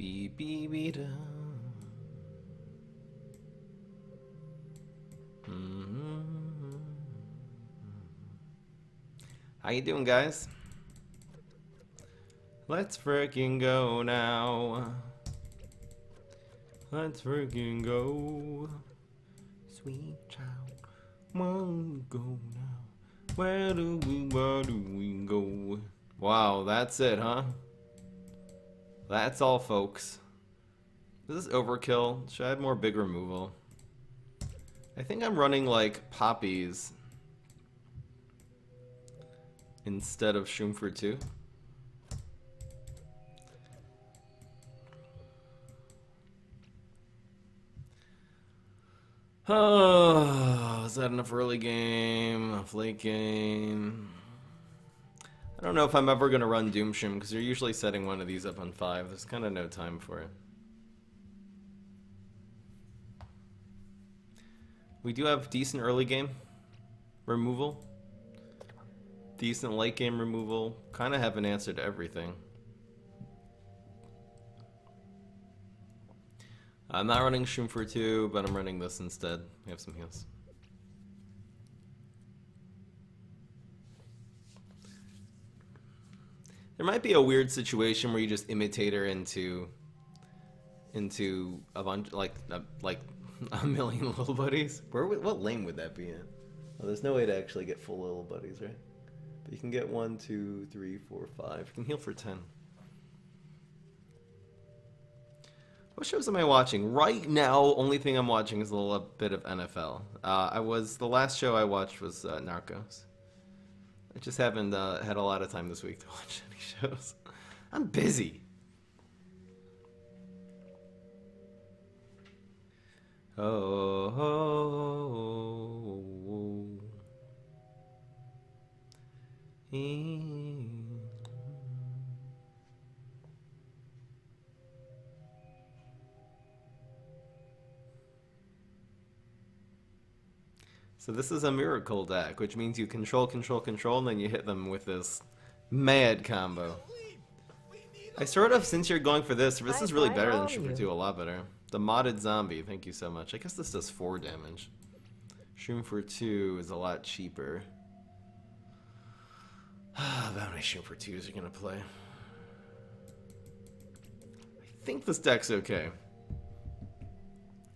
Beep beep beep da. How you doing, guys? Let's freaking go now. Let's freaking go. Sweet child, wanna go now. Where do we go? Wow, that's it, huh? That's all, folks. This is overkill. Should I have more big removal? I think I'm running like poppies instead of Shroomford 2. Oh, is that enough early game? Enough late game? I don't know if I'm ever going to run Doomshroom because you're usually setting one of these up on 5. There's kind of no time for it. We do have decent early game removal. Decent late game removal. Kind of have an answer to everything. I'm not running Shroomford 2, but I'm running this instead. We have some heals. There might be a weird situation where you just imitate her into a bunch, like a million little buddies. What lane would that be in? Well, there's no way to actually get full little buddies, right? But you can get 1, 2, 3, 4, 5. You can heal for 10. What shows am I watching? Right now, only thing I'm watching is a little bit of NFL. The last show I watched was Narcos. I just haven't had a lot of time this week to watch any shows. I'm busy. So this is a miracle deck, which means you control, and then you hit them with this mad combo. I sort of, since you're going for this is really better than Shroomford 2, a lot better. The modded zombie, thank you so much. I guess this does 4 damage. Shroomford 2 is a lot cheaper. How many Shroomford 2s are gonna play? I think this deck's okay.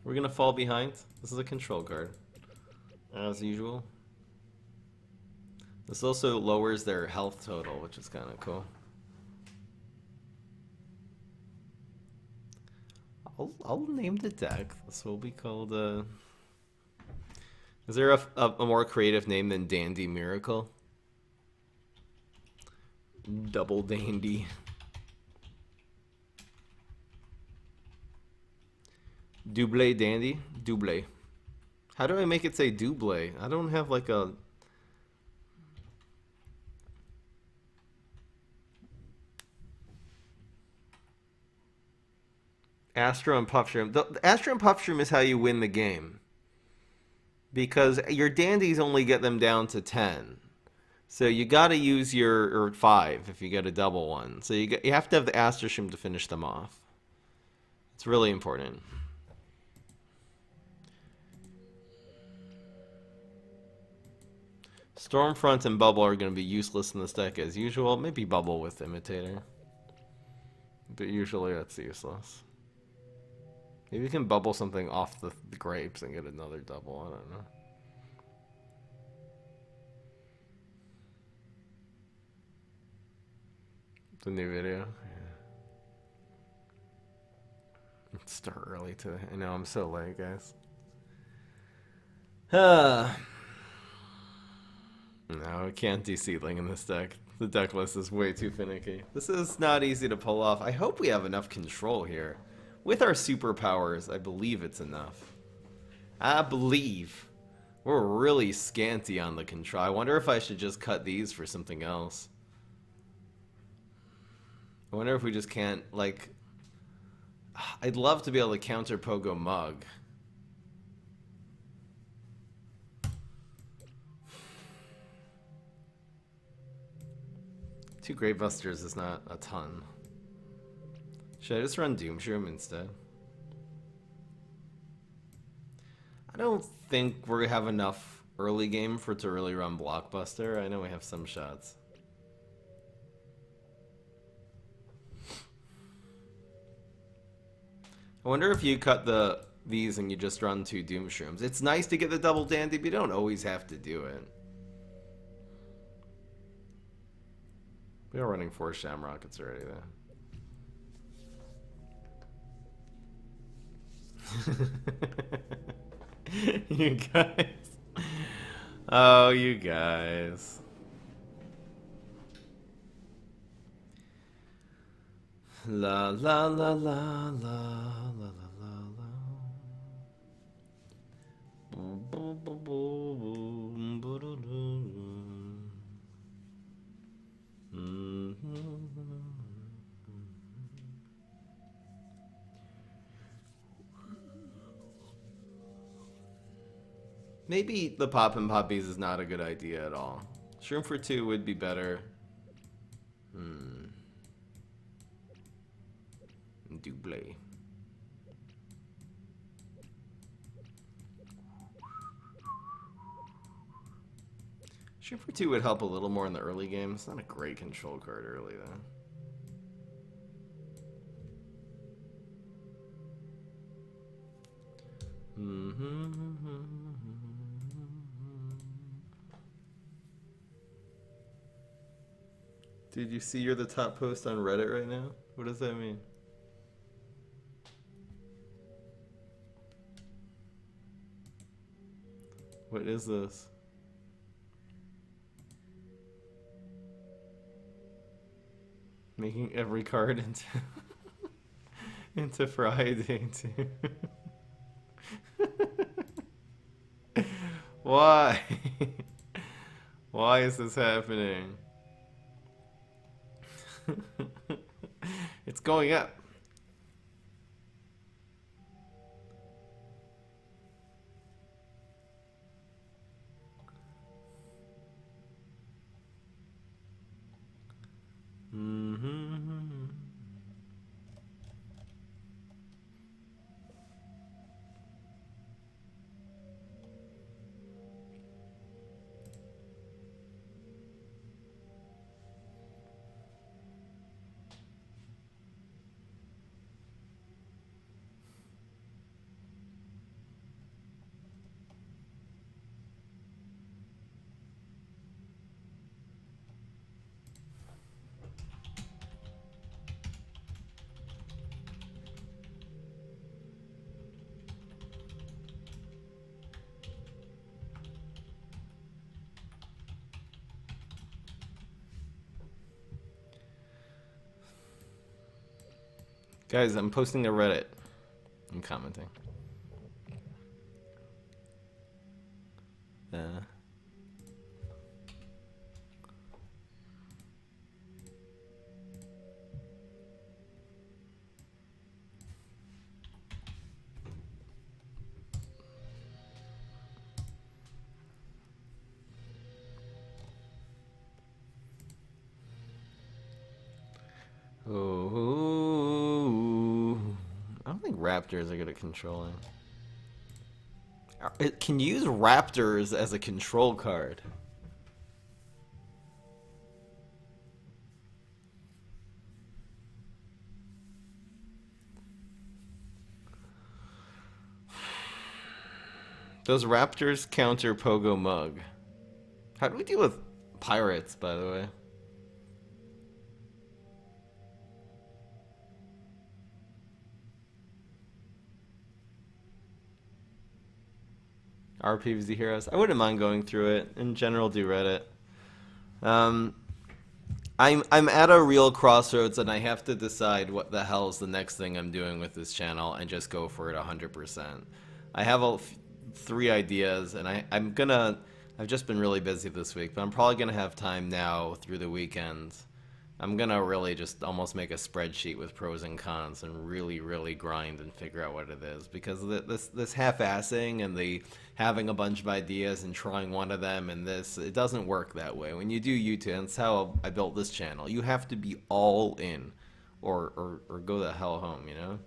We're gonna fall behind. This is a control card. As usual. This also lowers their health total, which is kind of cool. I'll name the deck. This will be called, Is there a more creative name than Dandy Miracle? Double Dandy. Double Dandy? Double. How do I make it say double? I don't have like a... Astro and Puffshroom. The Astro and Puffshroom is how you win the game. Because your dandies only get them down to 10. So you gotta use your 5 if you get a double one. So you have to have the Astroshroom to finish them off. It's really important. Stormfront and Bubble are going to be useless in this deck as usual. Maybe Bubble with Imitator. But usually that's useless. Maybe you can bubble something off the grapes and get another double. I don't know. The new video? Yeah. It's still early today. I know, I'm so late, guys. No, I can't de-seedling in this deck. The deck list is way too finicky. This is not easy to pull off. I hope we have enough control here. With our superpowers, I believe it's enough. I believe. We're really scanty on the control. I wonder if I should just cut these for something else. I wonder if we just can't, like... I'd love to be able to counter Pogo Mug. Two Gravebusters is not a ton. Should I just run Doomshroom instead? I don't think we have enough early game for it to really run Blockbuster. I know we have some shots. I wonder if you cut these and you just run 2 Doomshrooms. It's nice to get the double dandy, but you don't always have to do it. We are running 4 Shamrockets already, though. You guys. Oh, you guys. La la la la la la la la la. Boom boom boom boom boom. Maybe the Poppin' Poppies is not a good idea at all. Shroom for 2 would be better. Double. Shroom for 2 would help a little more in the early game. It's not a great control card early, though. Did you see you're the top post on Reddit right now? What does that mean? What is this? Making every card into into Friday too. Why? Why is this happening? It's going up. Guys, I'm posting to Reddit. I'm commenting. Oh, I don't think Raptors are good at controlling. It can use Raptors as a control card. Those Raptors counter Pogo Mug. How do we deal with Pirates, by the way? Our PvZ heroes. I wouldn't mind going through it. In general, do Reddit. I'm at a real crossroads, and I have to decide what the hell is the next thing I'm doing with this channel, and just go for it 100%. I have 3 ideas, and I've just been really busy this week, but I'm probably gonna have time now through the weekend. I'm gonna really just almost make a spreadsheet with pros and cons and really grind and figure out what it is, because this half-assing and the having a bunch of ideas and trying one of them and it doesn't work that way. When you do YouTube, that's how I built this channel. You have to be all in or go the hell home, you know?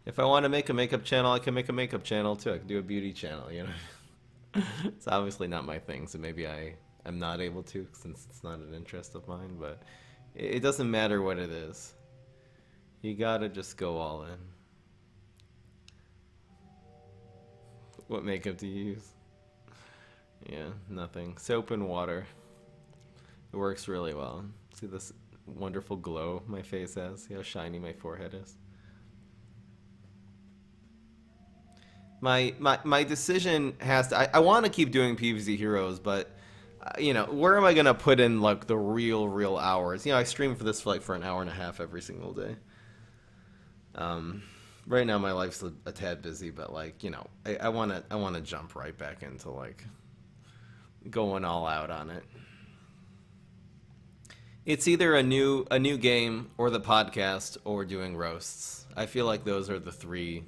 If I want to make a makeup channel, I can make a makeup channel too. I can do a beauty channel, you know? It's obviously not my thing, so maybe I'm not able to since it's not an interest of mine, but it doesn't matter what it is. You gotta just go all in. What makeup do you use? Yeah, nothing. Soap and water. It works really well. See this wonderful glow my face has? See how shiny my forehead is? My decision has to... I want to keep doing PvZ Heroes, but... you know, where am I going to put in, like, the real hours? You know, I stream for this, like, for an hour and a half every single day. Right now my life's a tad busy, but, like, you know, I wanna jump right back into, like, going all out on it. It's either a new game or the podcast or doing roasts. I feel like those are the three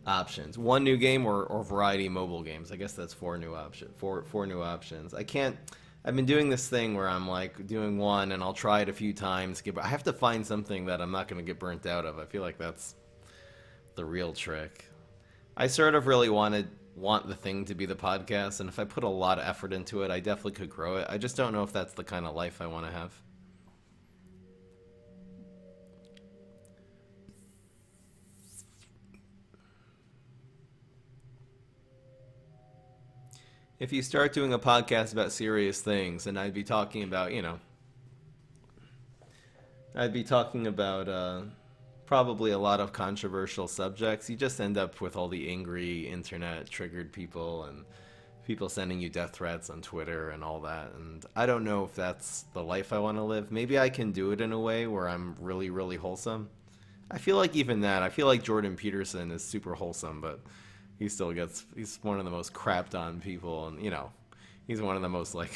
options. One new game or variety mobile games. I guess that's four new options. I've been doing this thing where I'm like doing one and I'll try it a few times. I have to find something that I'm not going to get burnt out of. I feel like that's the real trick. I sort of really want the thing to be the podcast, and if I put a lot of effort into it, I definitely could grow it. I just don't know if that's the kind of life I want to have. If you start doing a podcast about serious things, and I'd be talking about, you know, probably a lot of controversial subjects. You just end up with all the angry internet triggered people and people sending you death threats on Twitter and all that. And I don't know if that's the life I want to live. Maybe I can do it in a way where I'm really wholesome. I feel like even that, I feel like Jordan Peterson is super wholesome, but he's one of the most crapped on people, and, you know, he's one of the most, like,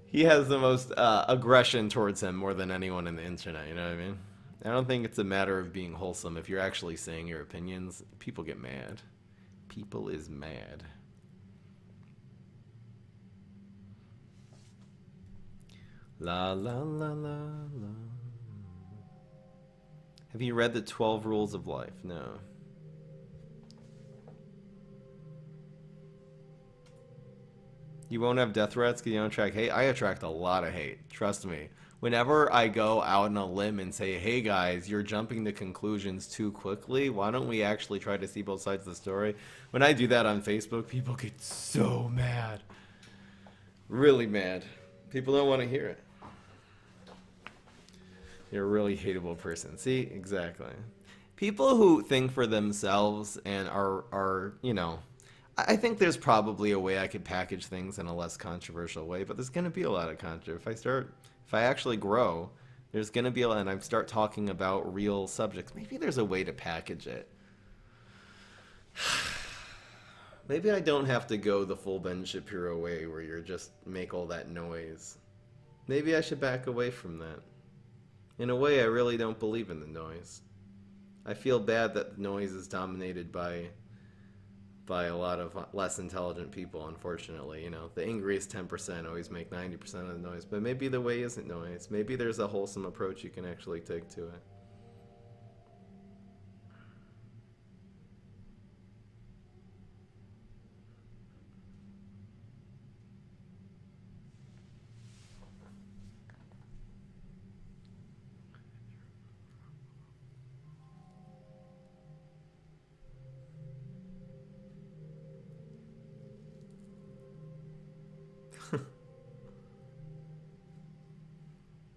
he has the most aggression towards him more than anyone in the internet, you know what I mean? I don't think it's a matter of being wholesome. If you're actually saying your opinions, people get mad. People is mad. La la la la la. Have you read the 12 Rules of Life? No. You won't have death threats because you don't attract hate? I attract a lot of hate. Trust me. Whenever I go out on a limb and say, hey guys, you're jumping to conclusions too quickly, why don't we actually try to see both sides of the story? When I do that on Facebook, people get so mad. Really mad. People don't want to hear it. You're a really hateable person. See? Exactly. People who think for themselves and are, you know, I think there's probably a way I could package things in a less controversial way, but there's going to be a lot of controversy. If I actually grow, there's going to be a lot, and I start talking about real subjects. Maybe there's a way to package it. Maybe I don't have to go the full Ben Shapiro way where you're just make all that noise. Maybe I should back away from that. In a way, I really don't believe in the noise. I feel bad that the noise is dominated by a lot of less intelligent people, unfortunately. You know, the angriest 10% always make 90% of the noise. But maybe the way isn't noise. Maybe there's a wholesome approach you can actually take to it.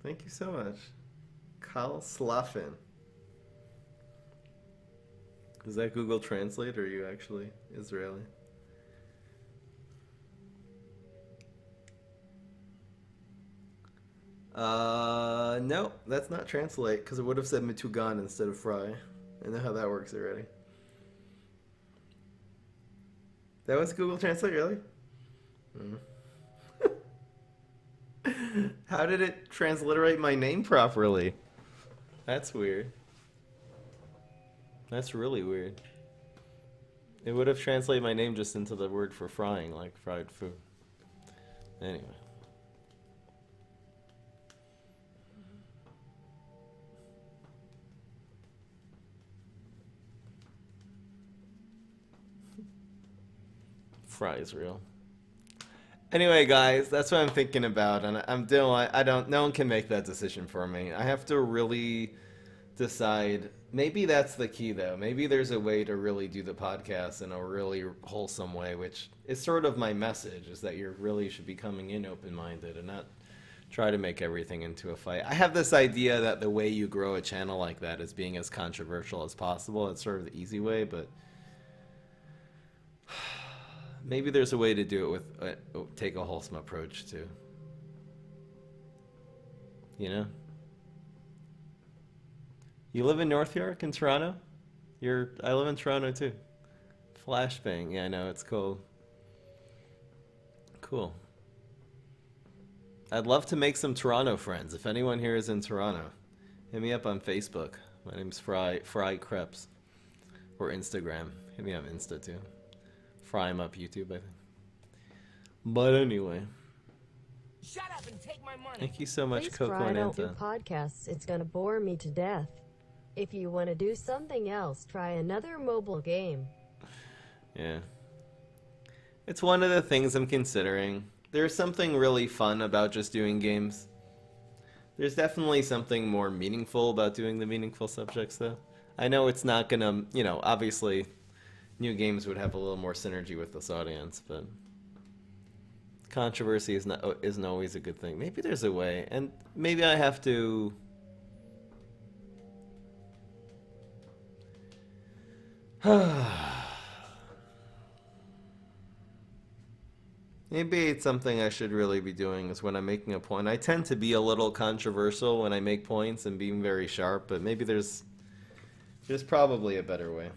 Thank you so much. Kal Slafin. Is that Google Translate, or are you actually Israeli? No, that's not translate, because it would have said Mitugan instead of fry. I know how that works already. That was Google Translate, really? Mm. How did it transliterate my name properly? That's weird. That's really weird. It would have translated my name just into the word for frying, like fried food. Anyway. Fries real. Anyway, guys, that's what I'm thinking about, and I'm doing. I don't. No one can make that decision for me. I have to really decide. Maybe that's the key, though. Maybe there's a way to really do the podcast in a really wholesome way, which is sort of my message: is that you really should be coming in open-minded and not try to make everything into a fight. I have this idea that the way you grow a channel like that is being as controversial as possible. It's sort of the easy way, but maybe there's a way to do it with take a wholesome approach too. You know? You live in North York, in Toronto? I live in Toronto too. Flashbang, yeah, I know, it's cool. Cool. I'd love to make some Toronto friends. If anyone here is in Toronto, hit me up on Facebook. My name's Fry Creps. Or Instagram. Hit me on Insta too. Fry him up YouTube, I think. But anyway. Shut up and take my money. Thank you so much, Please, Coco Fry, and don't do Anta. podcasts. It's gonna bore me to death. If you want to do something else, try another mobile game. Yeah. It's one of the things I'm considering. There's something really fun about just doing games. There's definitely something more meaningful about doing the meaningful subjects, though. I know it's not gonna, obviously, new games would have a little more synergy with this audience, but controversy isn't always a good thing. Maybe there's a way, and maybe I have to. Maybe it's something I should really be doing is when I'm making a point. I tend to be a little controversial when I make points and being very sharp, but maybe there's probably a better way.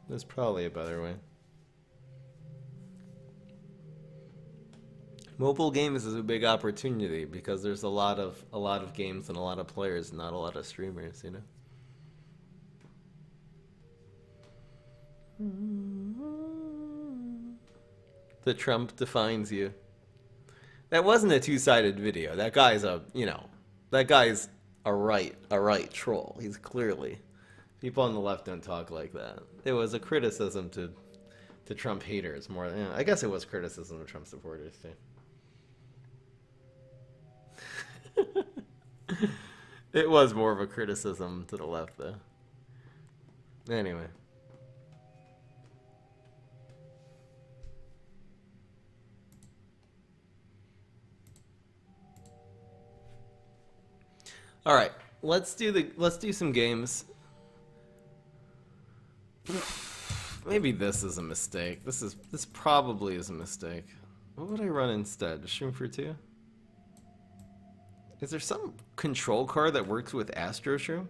There's probably a better way. Mobile games is a big opportunity because there's a lot of games and a lot of players and not a lot of streamers, you know. The Trump defines you. That wasn't a two-sided video. That guy's a right troll. He's clearly. People on the left don't talk like that. It was a criticism to Trump haters more than, I guess it was criticism of Trump supporters too. It was more of a criticism to the left though. Anyway. All right, let's do some games. Maybe this is a mistake. This probably is a mistake. What would I run instead? Shroom for 2? Is there some control card that works with Astro Shroom?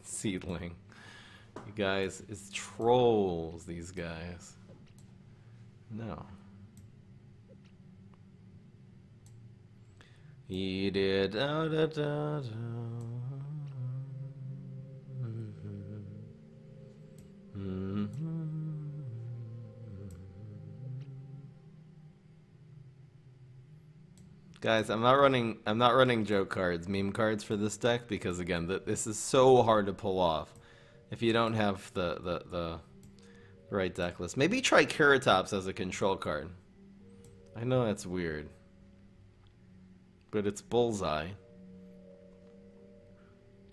Seedling. You guys, it's trolls, these guys. No. He did. Da, da, da, da. Guys, I'm not running joke cards, meme cards for this deck because again, this is so hard to pull off if you don't have the right deck list. Maybe try Keratops as a control card. I know that's weird, but it's Bullseye.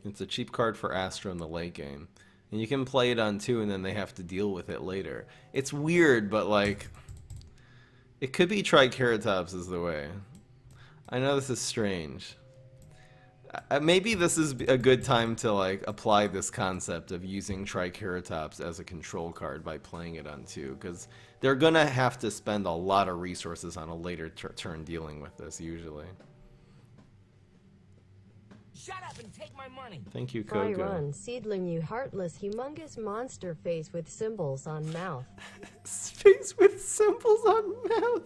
It's a cheap card for Astro in the late game. And you can play it on 2 and then they have to deal with it later. It's weird, but like, it could be Triceratops is the way. I know this is strange. Maybe this is a good time to like apply this concept of using Triceratops as a control card by playing it on 2, because they're gonna have to spend a lot of resources on a later turn dealing with this usually. Shut up and take my money. Thank you, Fry Coco. run, seedling, you heartless, humongous monster face with symbols on mouth. Face with symbols on mouth.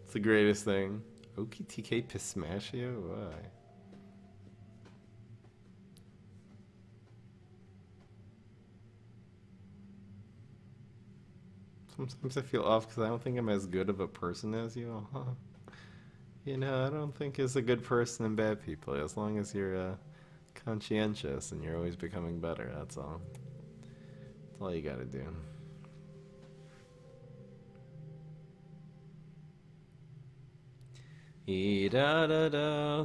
It's the greatest thing. OKTK Pistachio? Why? Sometimes I feel off because I don't think I'm as good of a person as you. You know, I don't think it's a good person and bad people. As long as you're conscientious and you're always becoming better, that's all. That's all you gotta do. Da da da.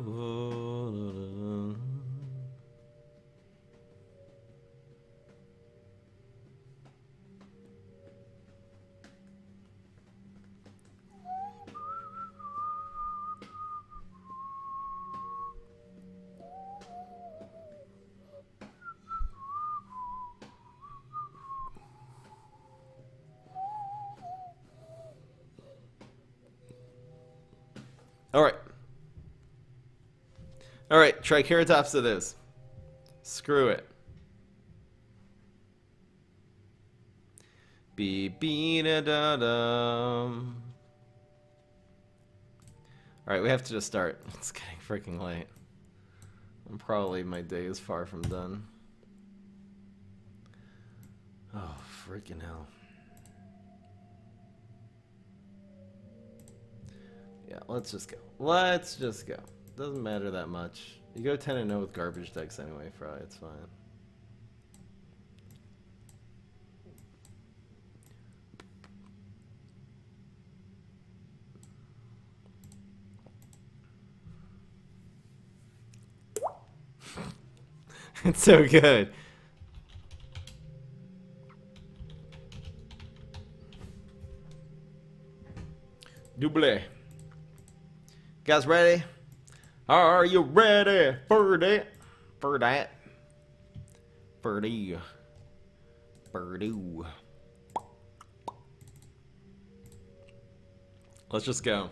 Alright. Alright, Triceratops it is. Screw it. Beep-beep-da-da-dum. Alright, we have to just start. It's getting freaking late. My day is far from done. Oh, freaking hell. Yeah, let's just go. Let's just go. Doesn't matter that much. You go 10-0 with garbage decks anyway, Fry. It's fine. It's so good. Double. Guys ready? Are you ready for that? For that? Birdie. Birdie. Let's just go.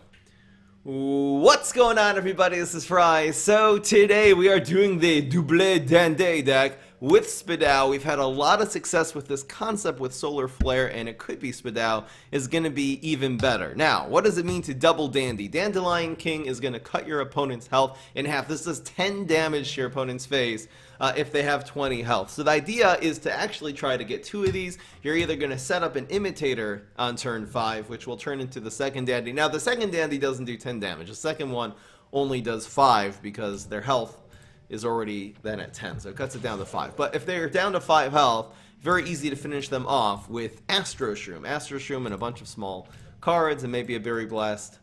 What's going on, everybody? This is Fry. So today we are doing the Double Dande deck with Spudow. We've had a lot of success with this concept with Solar Flare, and it could be Spudow is going to be even better. Now, what does it mean to double Dandy? Dandelion King is going to cut your opponent's health in half. This does 10 damage to your opponent's face if they have 20 health. So the idea is to actually try to get 2 of these. You're either going to set up an Imitator on turn 5, which will turn into the second Dandy. Now, the second Dandy doesn't do 10 damage. The second one only does 5 because their health is already then at 10, so it cuts it down to 5. But if they're down to 5 health, very easy to finish them off with Astro Shroom. Astro Shroom and a bunch of small cards and maybe a Berry Blast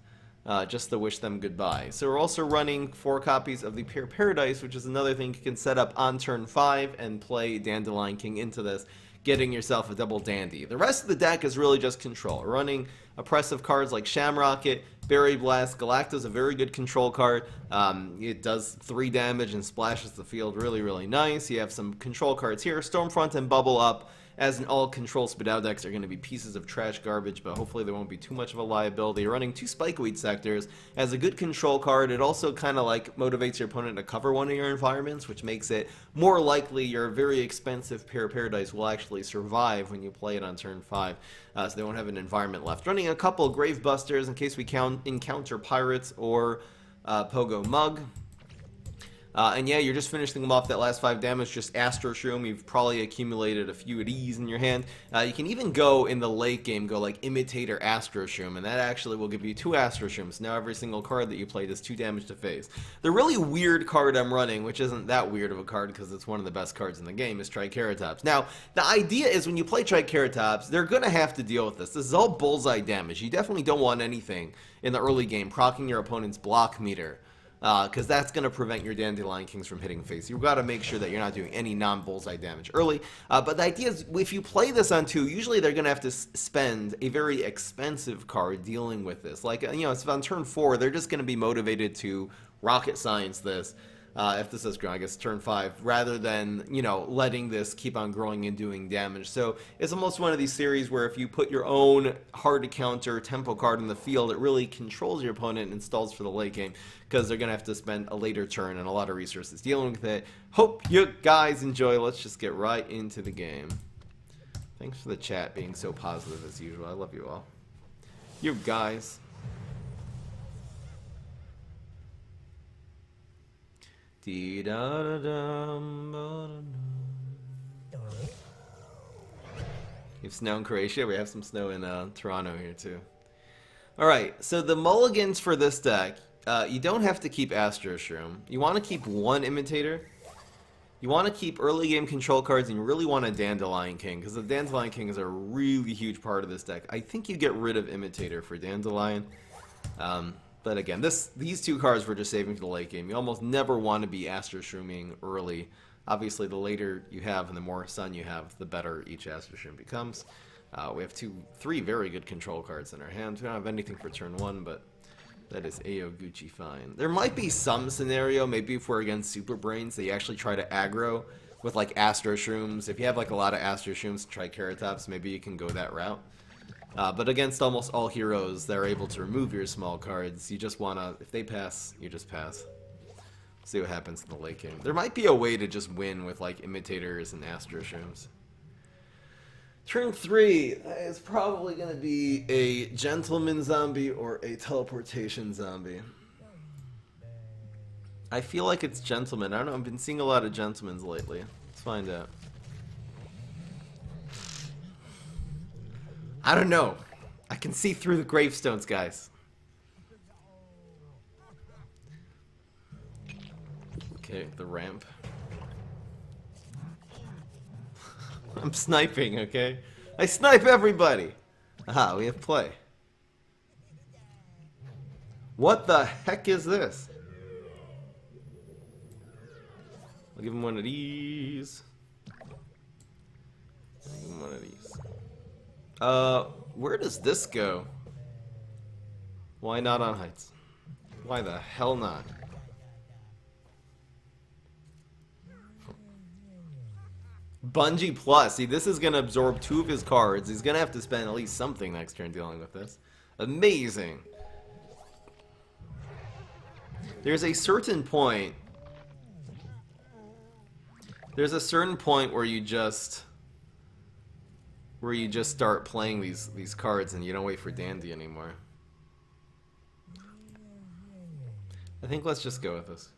just to wish them goodbye. So we're also running 4 copies of the Pure Paradise, which is another thing you can set up on turn 5 and play Dandelion King into this, getting yourself a double Dandy. The rest of the deck is really just control. We're running oppressive cards like Shamrocket, Berry Blast. Galacta's a very good control card. It does 3 damage and splashes the field really, really nice. You have some control cards here. Stormfront and Bubble Up as an all-control Spudow decks are going to be pieces of trash garbage, but hopefully there won't be too much of a liability. You're running 2 Spikeweed Sectors as a good control card. It also kind of like motivates your opponent to cover one of your environments, which makes it more likely your very expensive Pure Paradise will actually survive when you play it on turn 5, so they won't have an environment left. Running a couple Grave Busters in case we encounter Pirates or Pogo Mug. And yeah, you're just finishing them off that last 5 damage, just Astro Shroom. You've probably accumulated a few of these in your hand. You can even go in the late game, go like Imitator Astro Shroom, and that actually will give you 2 Astro Shrooms. Now every single card that you play does 2 damage to face. The really weird card I'm running, which isn't that weird of a card because it's one of the best cards in the game, is Triceratops. Now, the idea is when you play Triceratops, they're going to have to deal with this. This is all bullseye damage. You definitely don't want anything in the early game proccing your opponent's block meter, because that's going to prevent your Dandelion Kings from hitting face. You've got to make sure that you're not doing any non-bullseye damage early. But the idea is, if you play this on 2, usually they're going to have to spend a very expensive card dealing with this. Like, you know, it's on turn 4, they're just going to be motivated to rocket science this. If this is growing, I guess turn 5, rather than, you know, letting this keep on growing and doing damage. So it's almost one of these series where if you put your own hard to counter tempo card in the field, it really controls your opponent and stalls for the late game, because they're going to have to spend a later turn and a lot of resources dealing with it. Hope you guys enjoy. Let's just get right into the game. Thanks for the chat being so positive as usual. I love you all. You guys. Dee da da dum, ba da dum. You have snow in Croatia. We have some snow in Toronto here too. All right, so the mulligans for this deck, you don't have to keep Astro Shroom. You want to keep one Imitator. You want to keep early game control cards, and you really want a Dandelion King, because the Dandelion King is a really huge part of this deck. I think you get rid of Imitator for Dandelion. But again, these two cards we're just saving for the late game. You almost never want to be Astro Shrooming early. Obviously, the later you have and the more sun you have, the better each Astro Shroom becomes. We have three very good control cards in our hands. We don't have anything for turn 1, but that is Ayo Gucci fine. There might be some scenario, maybe if we're against Super Brains, they actually try to aggro with like Astro Shrooms. If you have like a lot of Astro Shrooms, Triceratops, maybe you can go that route. But against almost all heroes, they're able to remove your small cards. You just want to, if they pass, you just pass. See what happens in the late game. There might be a way to just win with like Imitators and Astro Shrooms. Turn 3 is probably going to be a Gentleman Zombie or a Teleportation Zombie. I feel like it's Gentleman. I don't know, I've been seeing a lot of Gentlemans lately. Let's find out. I don't know. I can see through the gravestones, guys. Okay, the ramp. I'm sniping, okay? I snipe everybody! Aha, we have play. What the heck is this? I'll give him one of these. I'll give him one of these. Where does this go? Why not on Heights? Why the hell not? Bungie Plus. See, this is going to absorb 2 of his cards. He's going to have to spend at least something next turn dealing with this. Amazing. There's a certain point. There's a certain point where you just start playing these cards and you don't wait for Dandy anymore. I think let's just go with this.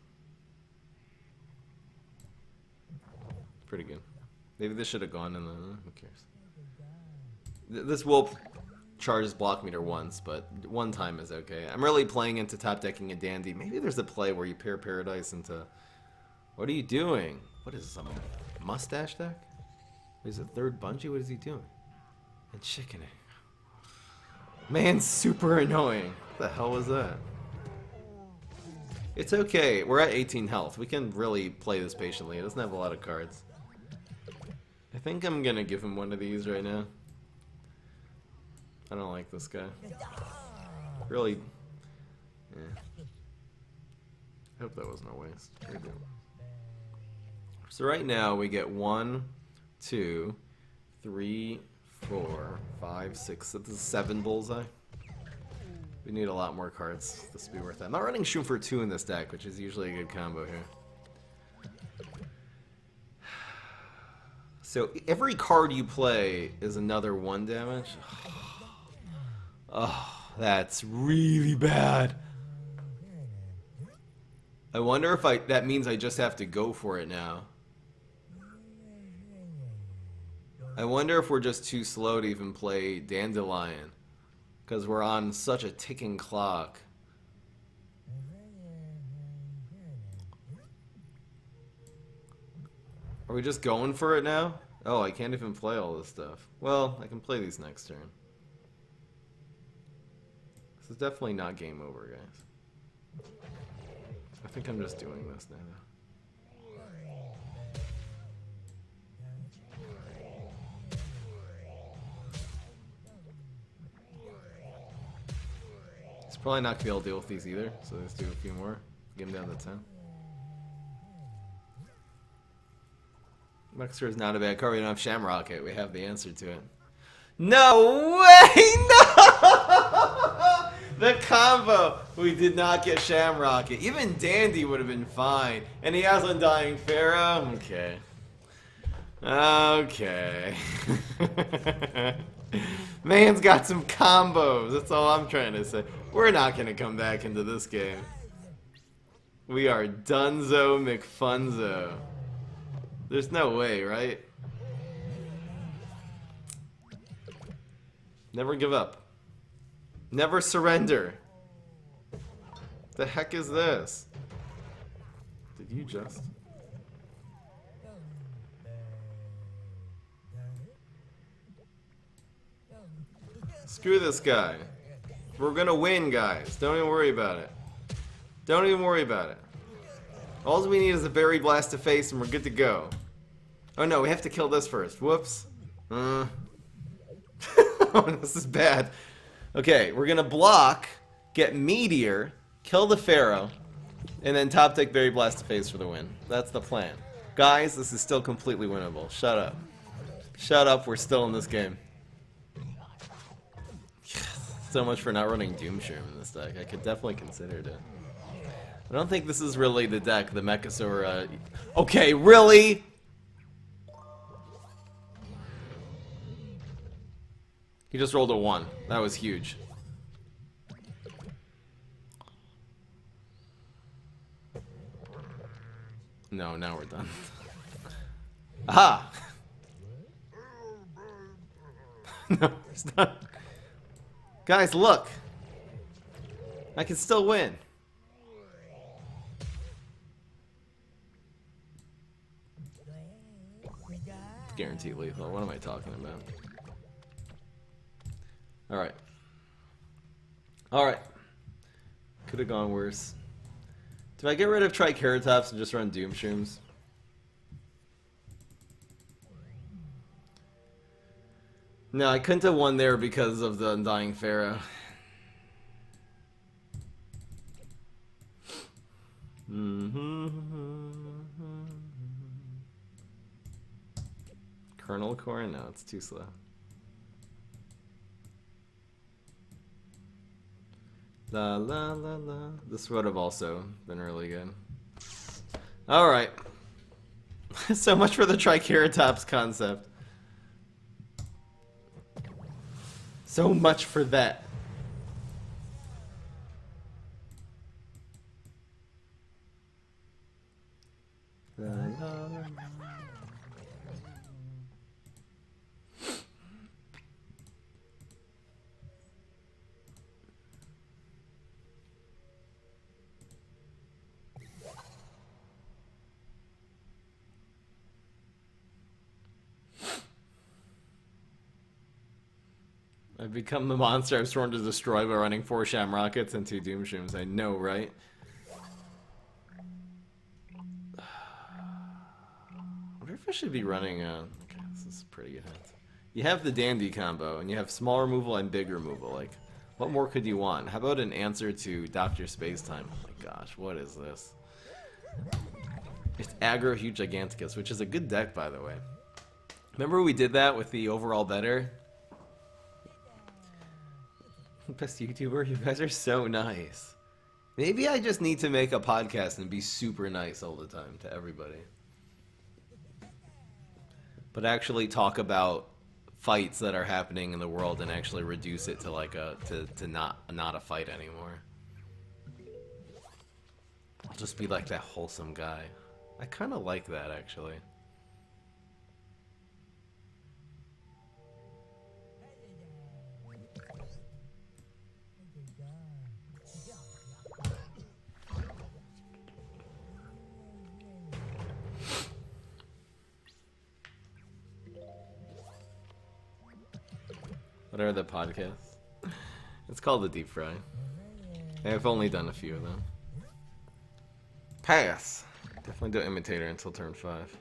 Pretty good. Maybe this should have gone in the... who cares? This will charge his block meter once, but one time is okay. I'm really playing into top decking a Dandy. Maybe there's a play where you pair Paradise into... What are you doing? What is this, a mustache deck? Is it third Bungie? What is he doing? And chickening. Man, super annoying. What the hell was that? It's okay. We're at 18 health. We can really play this patiently. It doesn't have a lot of cards. I think I'm gonna give him one of these right now. I don't like this guy. Really. Yeah. I hope that wasn't a waste. There we go. So right now we get 1, 2, 3, 4, 5, 6. This is 7 bullseye. We need a lot more cards. This would be worth it. I'm not running Shroom for 2 in this deck, which is usually a good combo here. So every card you play is another 1 damage. Oh, that's really bad. I wonder if that means I just have to go for it now. I wonder if we're just too slow to even play Dandelion, because we're on such a ticking clock. Are we just going for it now? Oh, I can't even play all this stuff. Well, I can play these next turn. This is definitely not game over, guys. I think I'm just doing this now. He's probably not going to be able to deal with these either, so let's do a few more. Get him down to 10. Muxer is not a bad card. We don't have Shamrocket. We have the answer to it. No way! No! The combo! We did not get Shamrocket. Even Dandy would have been fine. And he has Undying Pharaoh? Okay. Okay. Man's got some combos. That's all I'm trying to say. We're not going to come back into this game. We are Dunzo McFunzo. There's no way, right? Never give up. Never surrender. The heck is this? Did you just? Screw this guy. We're gonna win, guys. Don't even worry about it. Don't even worry about it. All we need is a berry blast to face and we're good to go. Oh no, we have to kill this first. Whoops. Oh, this is bad. Okay, we're gonna block, get Meteor, kill the Pharaoh, and then top deck berry blast to face for the win. That's the plan. Guys, this is still completely winnable. Shut up. Shut up, we're still in this game. So much for not running Doomshroom in this deck. I could definitely consider it. I don't think this is really the deck, the Mechasaur, Okay, really? He just rolled a 1. That was huge. No, now we're done. Aha! No, it's not. Guys, look! I can still win. Guaranteed lethal. What am I talking about? Alright. Alright. Could have gone worse. Do I get rid of Triceratops and just run Doomshrooms? No, I couldn't have won there because of the Undying Pharaoh. Kernel Core? No, it's too slow. La la la la. This would have also been really good. Alright. So much for the Triceratops concept. So much for that. La, la, la. I've become the monster I've sworn to destroy by running 4 Sham Rockets and 2 Doomshrooms. I know, right? I wonder if I should be running okay, this is pretty good. You have the Dandy combo, and you have small removal and big removal. Like, what more could you want? How about an answer to Dr. Spacetime? Oh my gosh, what is this? It's aggro Huge Giganticus, which is a good deck, by the way. Remember we did that with the overall better? Best YouTuber, you guys are so nice. Maybe I just need to make a podcast and be super nice all the time to everybody. But actually talk about fights that are happening in the world and actually reduce it to like to not a fight anymore. I'll just be like that wholesome guy. I kind of like that actually. What are the podcasts? It's called The Deep Fry. I've only done a few of them. Pass! Definitely do Imitator until turn 5.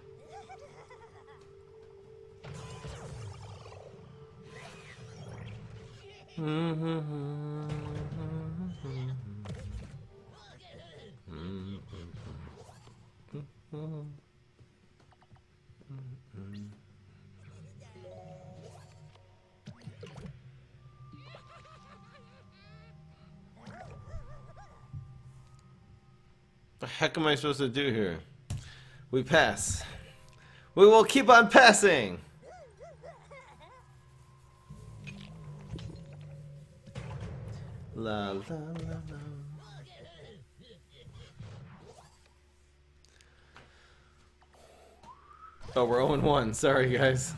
The heck am I supposed to do here? We pass. We will keep on passing! La la la la. Oh, we're 0-1. Sorry, guys.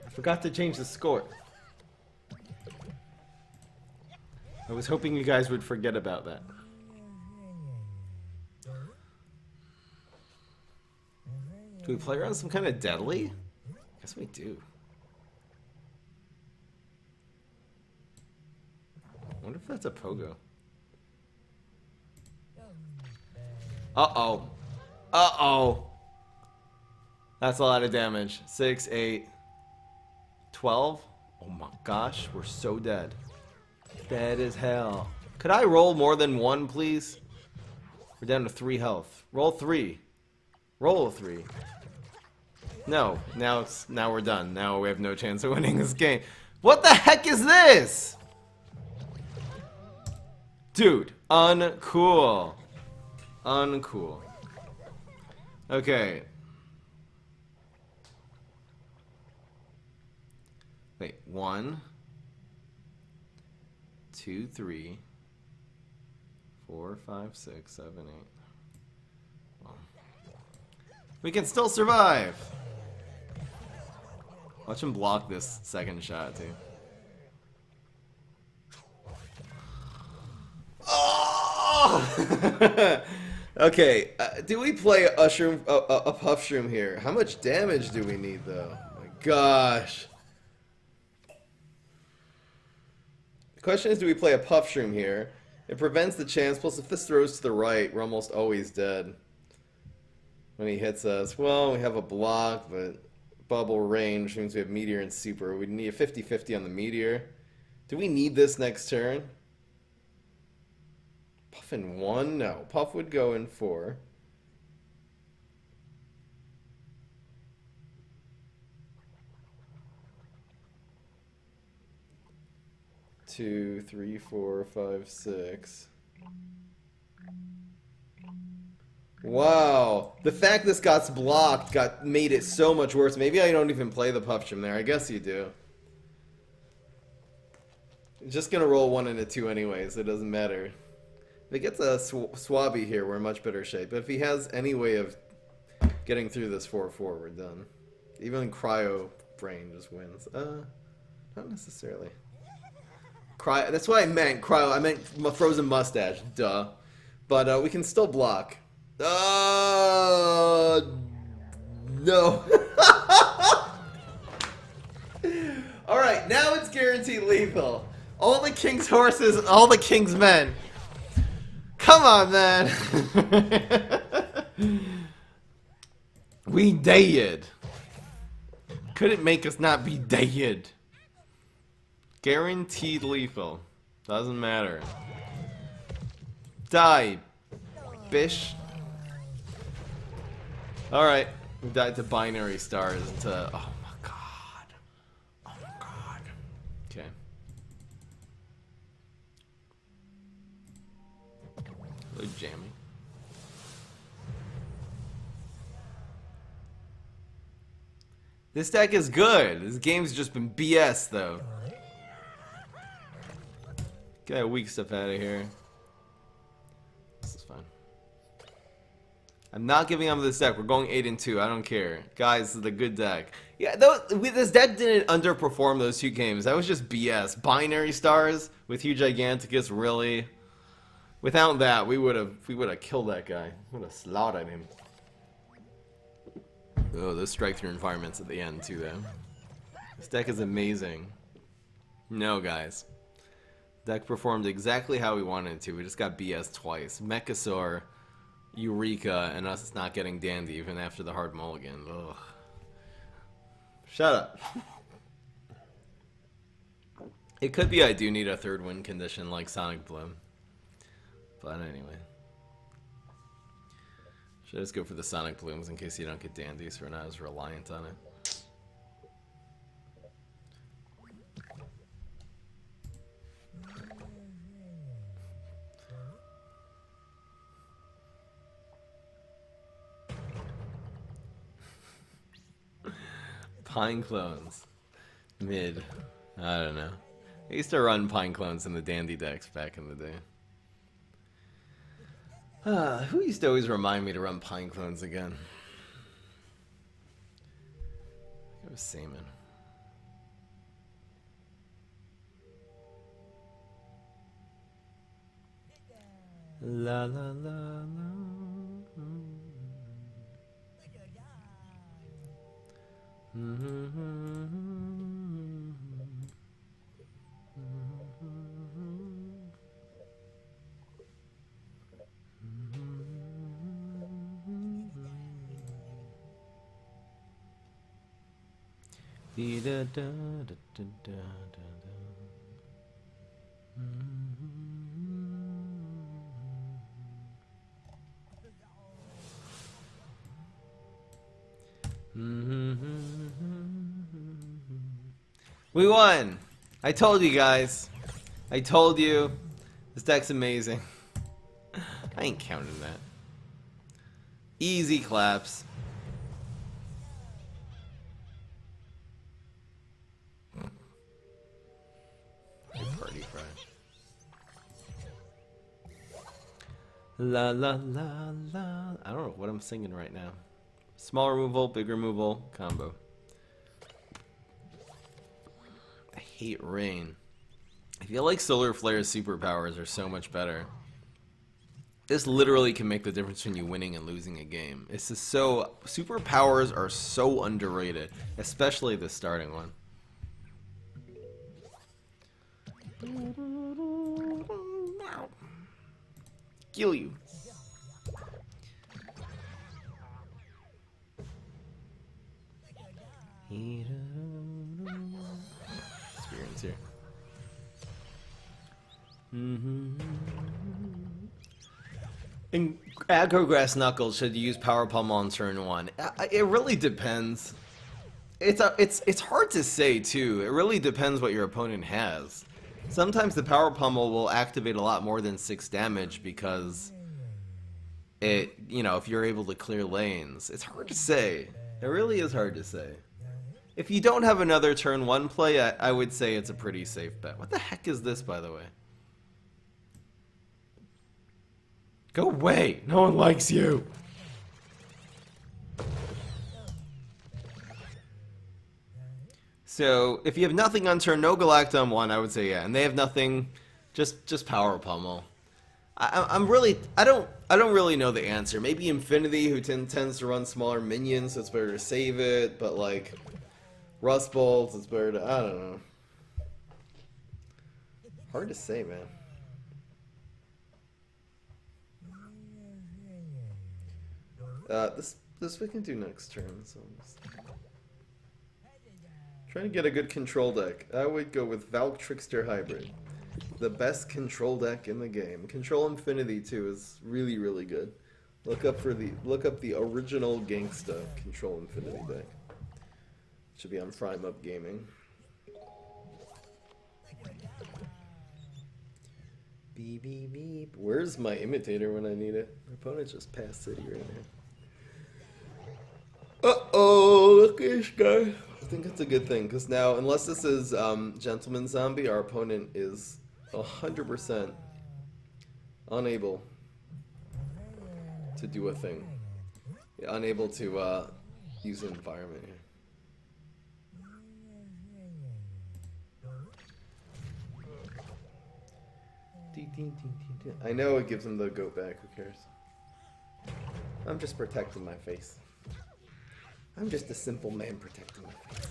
I forgot to change the score. I was hoping you guys would forget about that. Do we play around some kind of deadly? I guess we do. I wonder if that's a pogo. Uh-oh. Uh-oh. That's a lot of damage. 6, 8, 12. Oh my gosh, we're so dead. Dead as hell. Could I roll more than one, please? We're down to 3 health. Roll 3. Roll 3. No, now we're done. Now we have no chance of winning this game. What the heck is this? Dude, uncool. Uncool. Okay. Wait, 1, 2, 3, 4, 5, 6, 7, 8. Well, we can still survive. Watch him block this second shot, too. Oh! Okay, do we play a puff shroom here? How much damage do we need, though? Oh my gosh. The question is, do we play a puff shroom here? It prevents the chance, plus if this throws to the right, we're almost always dead. When he hits us, well, we have a block, but bubble range, which means we have meteor and super. We need a 50-50 on the meteor. Do we need this next turn? Puff in 1? No. Puff would go in 4. Two, 3, 4, 5, 6. Wow. The fact this got blocked made it so much worse. Maybe I don't even play the puff shroom there. I guess you do. Just gonna roll 1 and a 2 anyways. It doesn't matter. If it gets a swabby here, we're in much better shape. But if he has any way of getting through this 4-4, we're done. Even cryo brain just wins. Not necessarily. That's what I meant, cryo. I meant frozen mustache. Duh. But we can still block. No. Alright, now it's guaranteed lethal. All the king's horses, all the king's men. Come on, man. We dead. Couldn't make us not be dead. Guaranteed lethal. Doesn't matter. Die, bish. Alright. We died to binary stars. To, oh my god. Oh my god. Okay. Hello, Jammy. This deck is good. This game's just been BS, though. Get that weak stuff out of here. This is fine. I'm not giving up this deck. We're going 8-2. I don't care. Guys, this is a good deck. Yeah, this deck didn't underperform those 2 games. That was just BS. Binary stars with Hugh Giganticus, really. Without that, we would have killed that guy. We would have slaughtered him. Oh, those strike through environments at the end too, though. This deck is amazing. No, guys. Deck performed exactly how we wanted it to. We just got BS twice. Mechasaur, Eureka, and us not getting Dandy even after the hard mulligan. Ugh. Shut up. It could be I do need a 3rd win condition like Sonic Bloom. But anyway. Should I just go for the Sonic Blooms in case you don't get Dandies, so we're not as reliant on it. Pine clones. Mid. I don't know. I used to run pine clones in the Dandy decks back in the day. Who used to always remind me to run pine clones again? It was salmon. La la la la. Da da da da da da. We won! I told you guys. I told you. This deck's amazing. I ain't counting that. Easy claps. Party cry. La la la la. I don't know what I'm singing right now. Small removal, big removal, combo. I hate rain. I feel like Solar Flare's superpowers are so much better. This literally can make the difference between you winning and losing a game. It's just so... Superpowers are so underrated. Especially the starting one. Kill you. Experience here. And aggro grass knuckles should use power pummel on turn 1. It really depends. It's hard to say too. It really depends what your opponent has. Sometimes the power pummel will activate a lot more than 6 damage because it, you know, if you're able to clear lanes. It's hard to say. It really is hard to say. If you don't have another turn 1 play, I would say it's a pretty safe bet. What the heck is this, by the way? Go away! No one likes you! So, if you have nothing on turn, no Galacta 1, I would say yeah. And they have nothing, just power pummel. I don't really know the answer. Maybe Infinity, who tends to run smaller minions, so it's better to save it. But like Rust Bolts, it's better to, I don't know. Hard to say, man. This we can do next turn. So I'm just trying to get a good control deck. I would go with Valk Trickster Hybrid. The best control deck in the game. Control Infinity too is really, really good. Look up the original Gangsta Control Infinity deck. Should be on Prime Up Gaming. Beep beep beep. Where's my imitator when I need it? My opponent just passed City right now. Uh-oh, look at this guy. I think that's a good thing, because now, unless this is Gentleman Zombie, our opponent is 100% unable to do a thing. Yeah, unable to use an environment here. I know it gives him the goat back, who cares? I'm just protecting my face. I'm just a simple man protecting my face.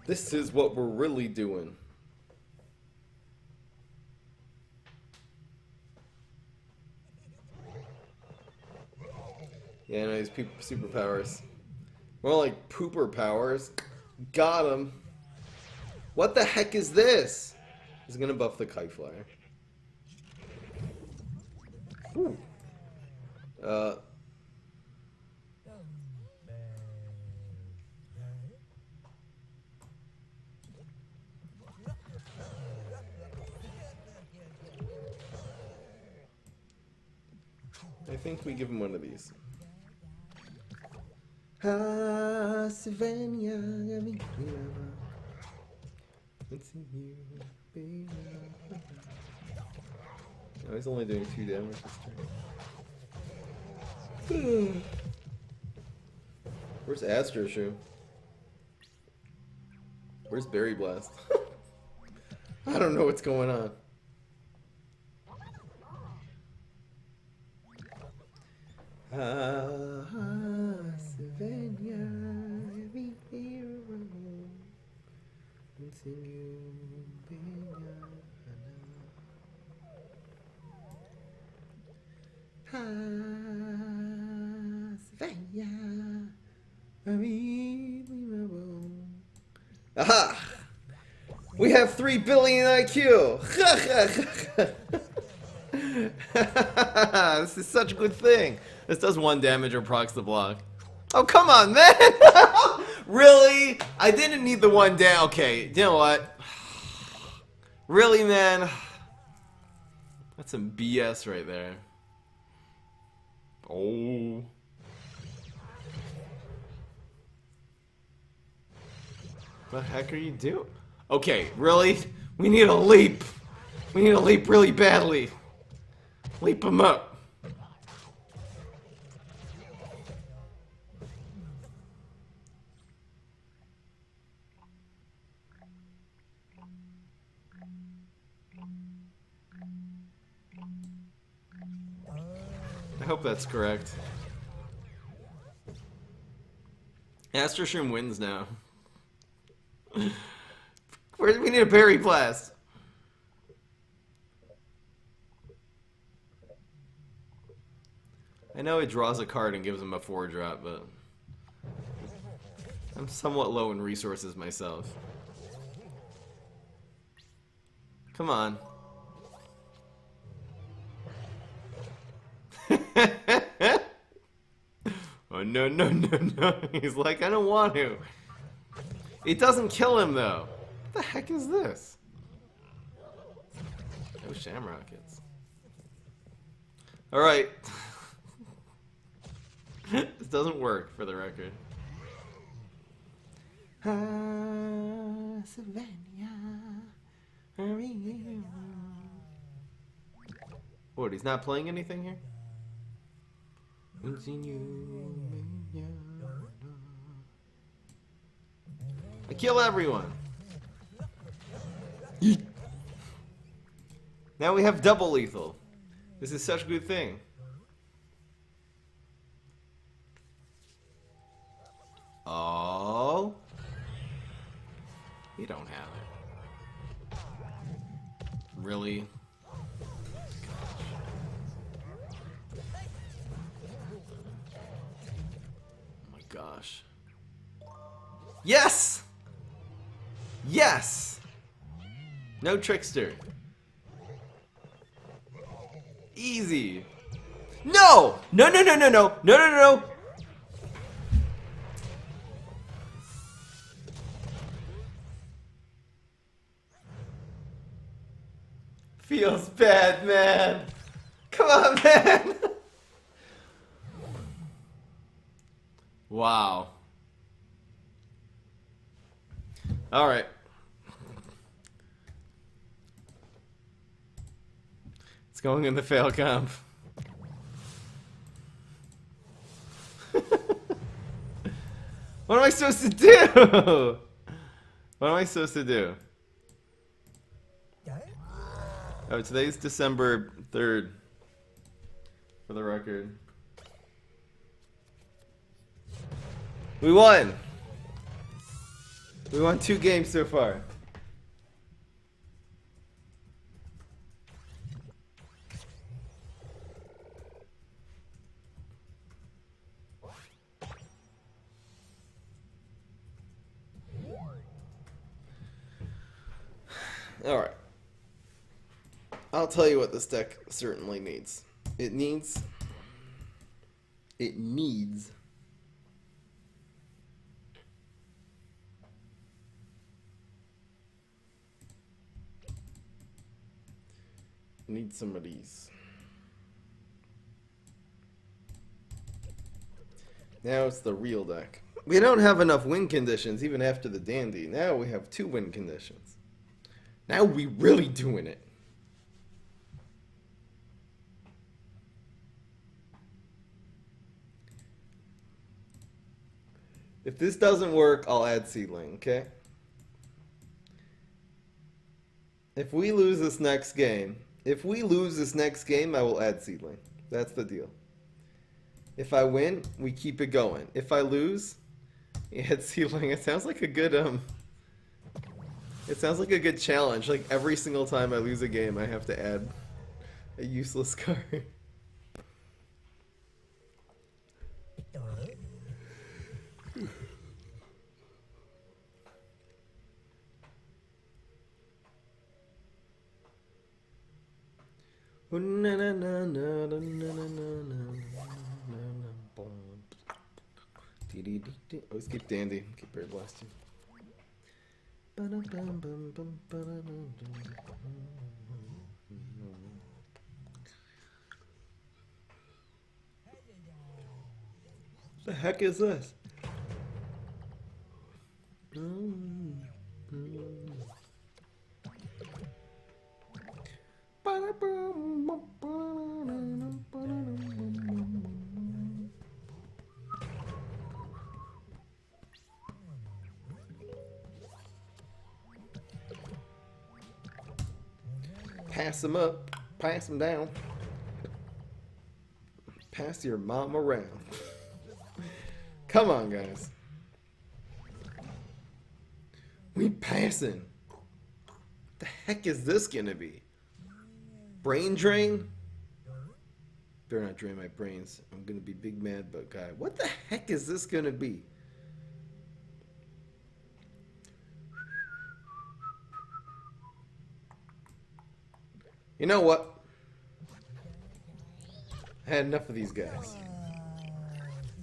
This is what we're really doing. Yeah, no, these superpowers. More like pooper powers. Got him. What the heck is this? He's gonna buff the Kite Flyer. Ooh. I think we give him one of these. Let's see you, baby. No, he's only doing 2 damage this turn. Where's Astro Shoe? Where's Berry Blast? I don't know what's going on. Savannah, every hero. Sing you, aha! We have 3 billion IQ! This is such a good thing. This does 1 damage or procs the block. Oh, come on, man! Really? I didn't need the 1 down. Okay, you know what? Really, man? That's some BS right there. Oh. What the heck are you doing? Okay, really? We need a leap. We need a leap really badly. Leap him up. I hope that's correct. Astro Shroom wins now. We need a Berry Blast. I know it draws a card and gives him a 4-drop, but I'm somewhat low in resources myself. Come on. Oh, no, no, no, no. He's like, I don't want to. It doesn't kill him, though. What the heck is this? No Shamrockets. Alright. This doesn't work, for the record. What, he's not playing anything here? I kill everyone. Now we have double lethal. This is such a good thing. Oh. You don't have it. Really? Oh my gosh. Yes! Yes! No trickster. Easy. No! No, no, no, no, no. No, no, no, no. Feels bad, man. Come on, man. Wow. All right. It's going in the fail comp. What am I supposed to do? What am I supposed to do? Oh, today's December 3rd, for the record. We won! We won 2 games so far. Alright. I'll tell you what this deck certainly needs. It needs some of these. Now it's the real deck. We don't have enough win conditions even after the dandy. Now we have 2 win conditions. Now we really doing it. If this doesn't work, I'll add seedling, okay? If we lose this next game, I will add seedling. That's the deal. If I win, we keep it going. If I lose, add seedling. It sounds like a good it sounds like a good challenge. Like every single time I lose a game, I have to add a useless card. Oh, skip Dandy. Keep Bird Blasting. The heck is this? Pass them up, pass them down, pass your mom around. Come on, guys. We passing. The heck is this gonna be? Brain drain? Better not drain my brains. I'm gonna be big mad bug guy. What the heck is this gonna be? You know what? I had enough of these guys.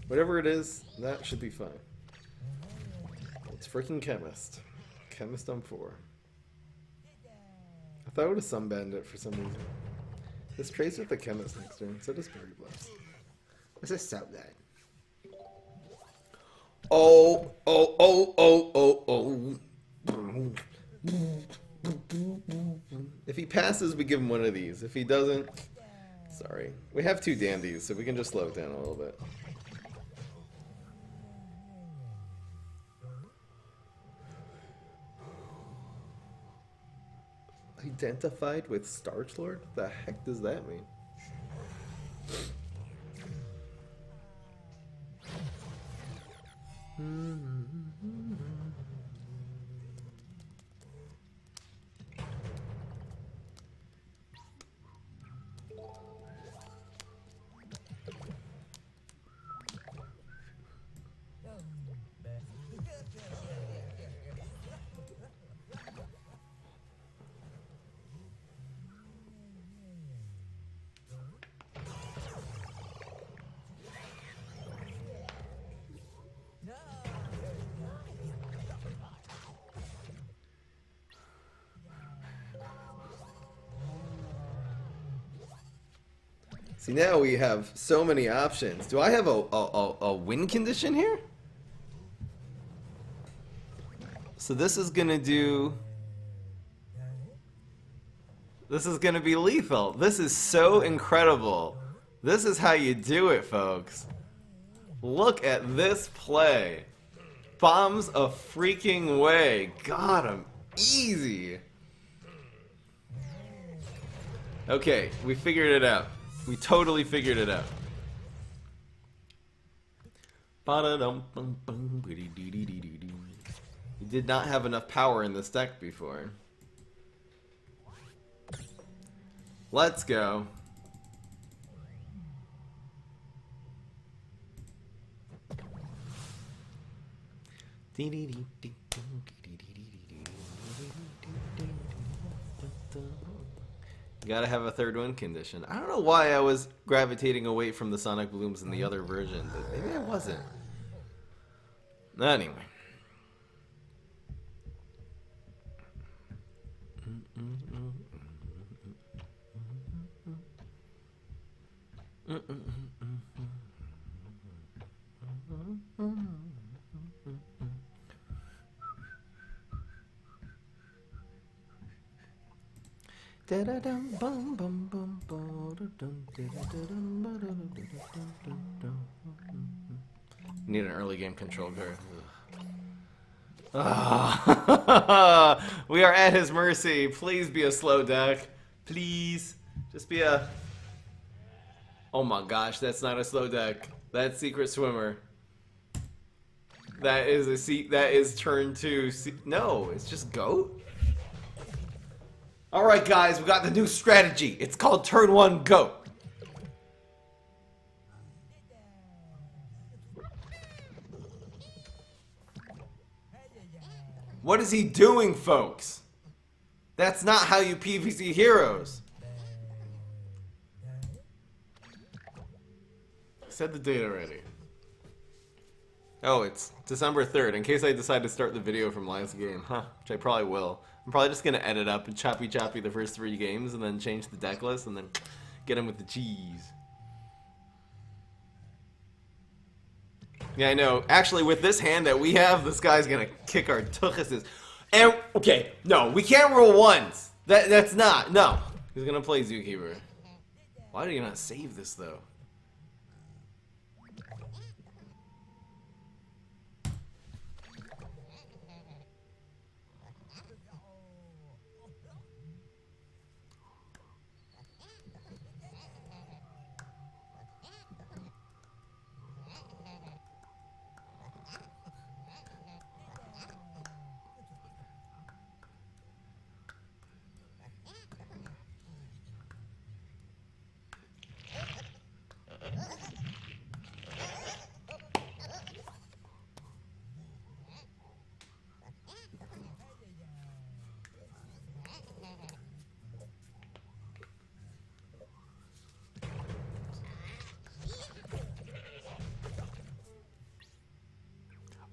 Whatever it is, that should be fine. It's freaking Chemist. Chemist on 4. I thought I would have sunbanned it for some reason. This trades with the Chemist next turn, so does Berry Blast. What's this sub that? Oh. If he passes, we give him one of these. If he doesn't, sorry. We have 2 dandies, so we can just slow it down a little bit. Identified with Starch Lord? The heck does that mean? See, now we have so many options. Do I have a win condition here? So this is gonna do... This is gonna be lethal. This is so incredible. This is how you do it, folks. Look at this play. Bombs a freaking way. Got him. Easy. Okay, we figured it out. We totally figured it out. We did not have enough power in this deck before. Let's go. Gotta have a third win condition. I don't know why I was gravitating away from the Sonic Blooms in the other version, but maybe I wasn't. Anyway. Need an early game control card. Ah. We are at his mercy. Please be a slow deck. Please. Just be a... Oh my gosh, that's not a slow deck. That's Secret Swimmer. That is that is turn 2. No, it's just Goat? Alright guys, we got the new strategy. It's called turn 1 Goat. What is he doing, folks? That's not how you PvZ heroes. I said the date already. Oh, it's December 3rd, in case I decide to start the video from last game, which I probably will. I'm probably just gonna edit up and choppy the first 3 games and then change the deck list and then get him with the cheese. Yeah, I know. Actually, with this hand that we have, this guy's gonna kick our tuchuses. And, okay, no, we can't roll ones. That's not, no. He's gonna play Zookeeper. Why do you not save this, though?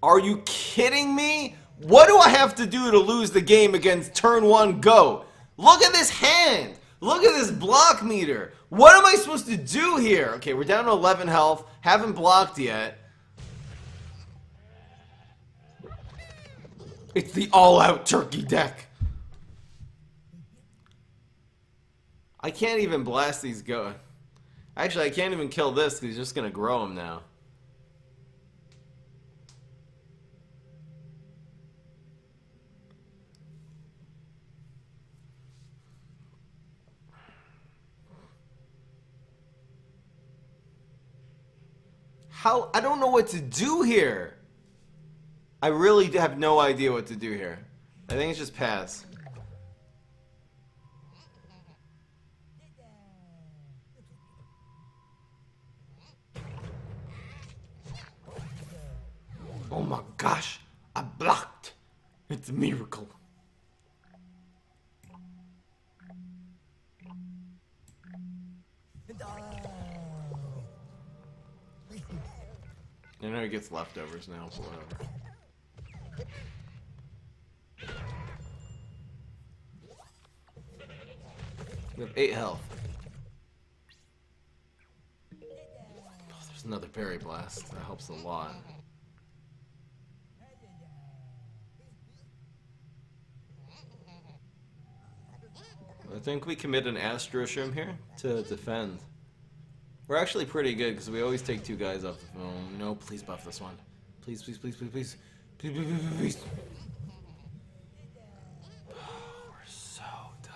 Are you kidding me? What do I have to do to lose the game against turn 1 Go? Look at this hand. Look at this block meter. What am I supposed to do here? Okay, we're down to 11 health. Haven't blocked yet. It's the all-out turkey deck. I can't even blast these Go. Actually, I can't even kill this because he's just going to grow him now. How? I don't know what to do here. I really have no idea what to do here. I think it's just pass. Oh my gosh, I blocked. It's a miracle. I know he gets leftovers now, but whatever. We have 8 health. Oh, there's another parry blast. That helps a lot. I think we commit an Astro Shroom here to defend. We're actually pretty good because we always take 2 guys off the phone. No, please buff this one. Please, please, please, please, please. Please, please, please, please. We're so done.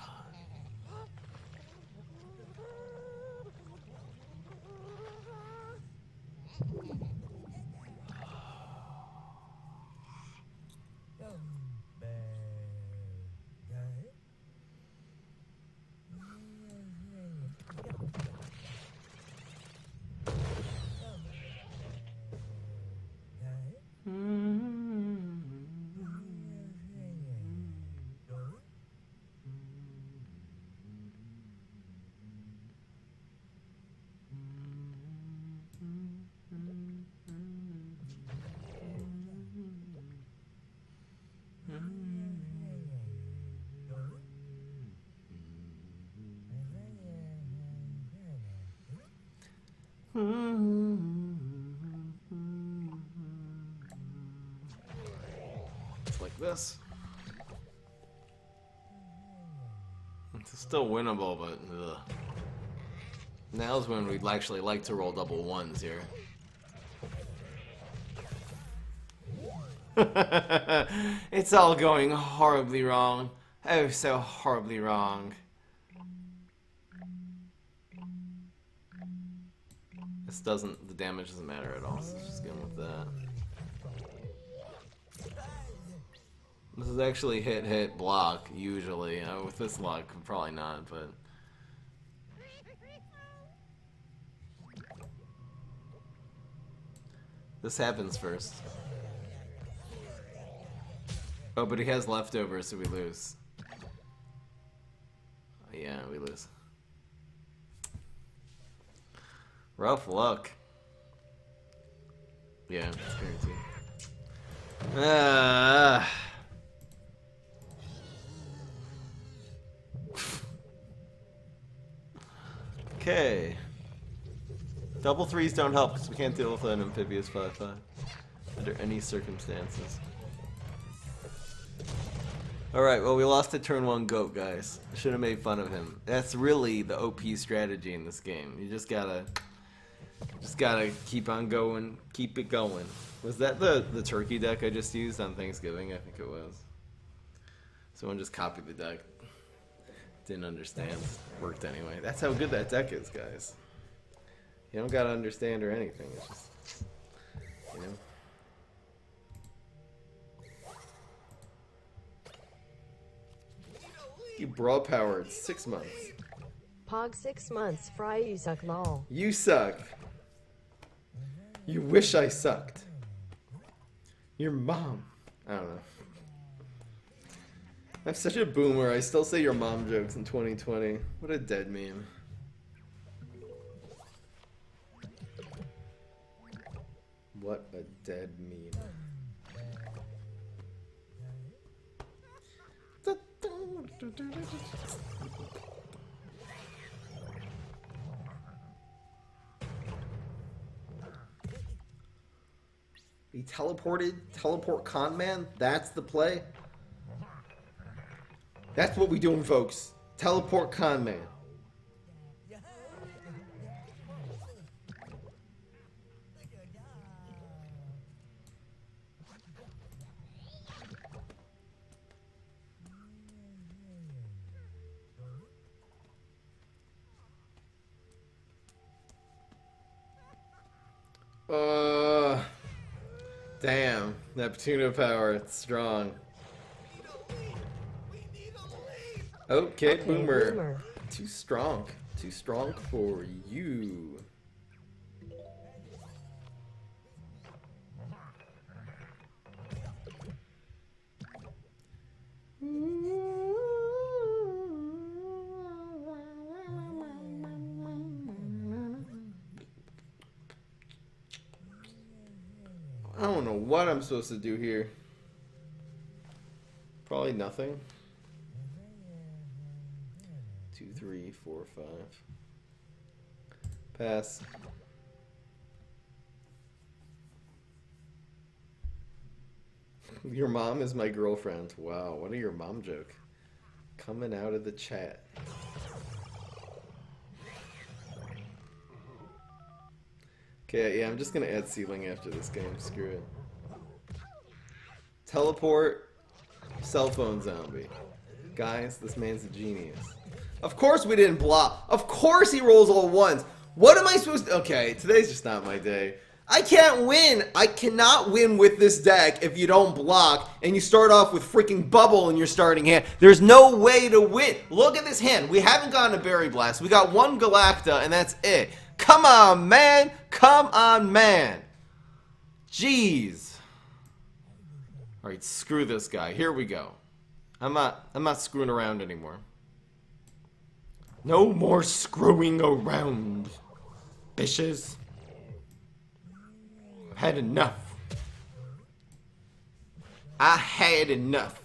It's like this. It's still winnable, but ugh. Now's when we'd actually like to roll double ones here. It's all going horribly wrong. Oh, so horribly wrong. This doesn't, the damage doesn't matter at all, so let's just go with that. This is actually hit, block, usually. With this luck, probably not, but... This happens first. Oh, but he has leftovers, so we lose. Yeah, we lose. Rough luck. Yeah, it's guaranteed. Okay. Double threes don't help because we can't deal with an amphibious 5/5 under any circumstances. Alright, well, we lost to turn 1 goat, guys. Should have made fun of him. That's really the OP strategy in this game. You just gotta keep on going, keep it going. Was that the turkey deck I just used on Thanksgiving? I think it was. Someone just copied the deck. Didn't understand. Worked anyway. That's how good that deck is, guys. You don't gotta understand or anything. It's just, you know. You brawl powered 6 months. Pog 6 months. Fry you suck lol. You suck. You wish I sucked. Your mom. I don't know. I'm such a boomer. I still say your mom jokes in 2020. What a dead meme. What a dead meme. He teleported? Teleport con man? That's the play? That's what we doing, folks. Teleport con man. Damn, Neptuno power, it's strong. Okay, boomer. Too strong for you. I don't know what I'm supposed to do here. Probably nothing. 2, 3, 4, 5. Pass. Your mom is my girlfriend. Wow, what a your mom joke. Coming out of the chat. Okay, yeah, I'm just gonna add ceiling after this game. Screw it. Teleport. Cell phone zombie. Guys, this man's a genius. Of course we didn't block. Of course he rolls all ones. What am I supposed to... Okay, today's just not my day. I can't win. I cannot win with this deck if you don't block and you start off with freaking bubble in your starting hand. There's no way to win. Look at this hand. We haven't gotten a Berry Blast. We got one Galacta and that's it. Come on, man. Come on, man. Jeez. All right, screw this guy. Here we go. I'm not screwing around anymore. No more screwing around, bitches. I've had enough. I had enough.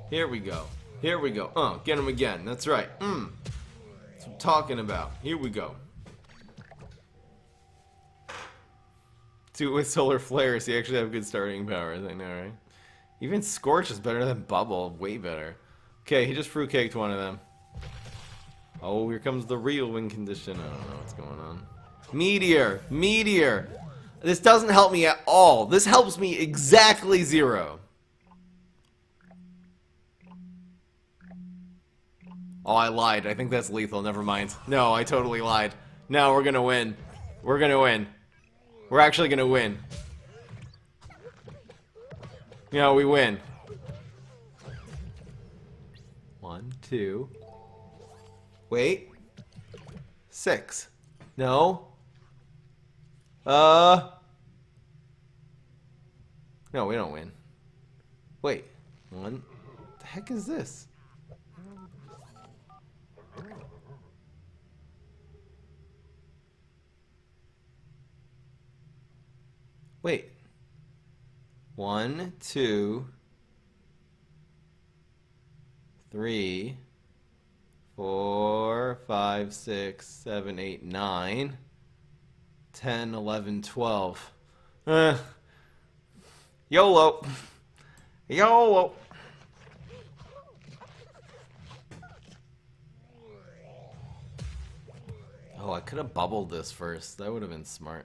Here we go. Here we go. Get him again. That's right. That's what I'm talking about. Here we go. Do it with solar flares. He actually have good starting powers. I know, right? Even Scorch is better than Bubble. Way better. Okay, he just fruitcaked one of them. Oh, here comes the real win condition. I don't know what's going on. Meteor! Meteor! This doesn't help me at all. This helps me exactly 0. Oh, I lied. I think that's lethal. Never mind. No, I totally lied. No, we're gonna win. We're gonna win. We're actually gonna win. No, we win. 1, 2. Wait. 6. No. No, we don't win. Wait. 1. What the heck is this? Wait. 1, 2, 3, 4, 5, 6, 7, 8, 9, 10, 11, 12. YOLO. YOLO. Oh, I could have bubbled this first. That would have been smart.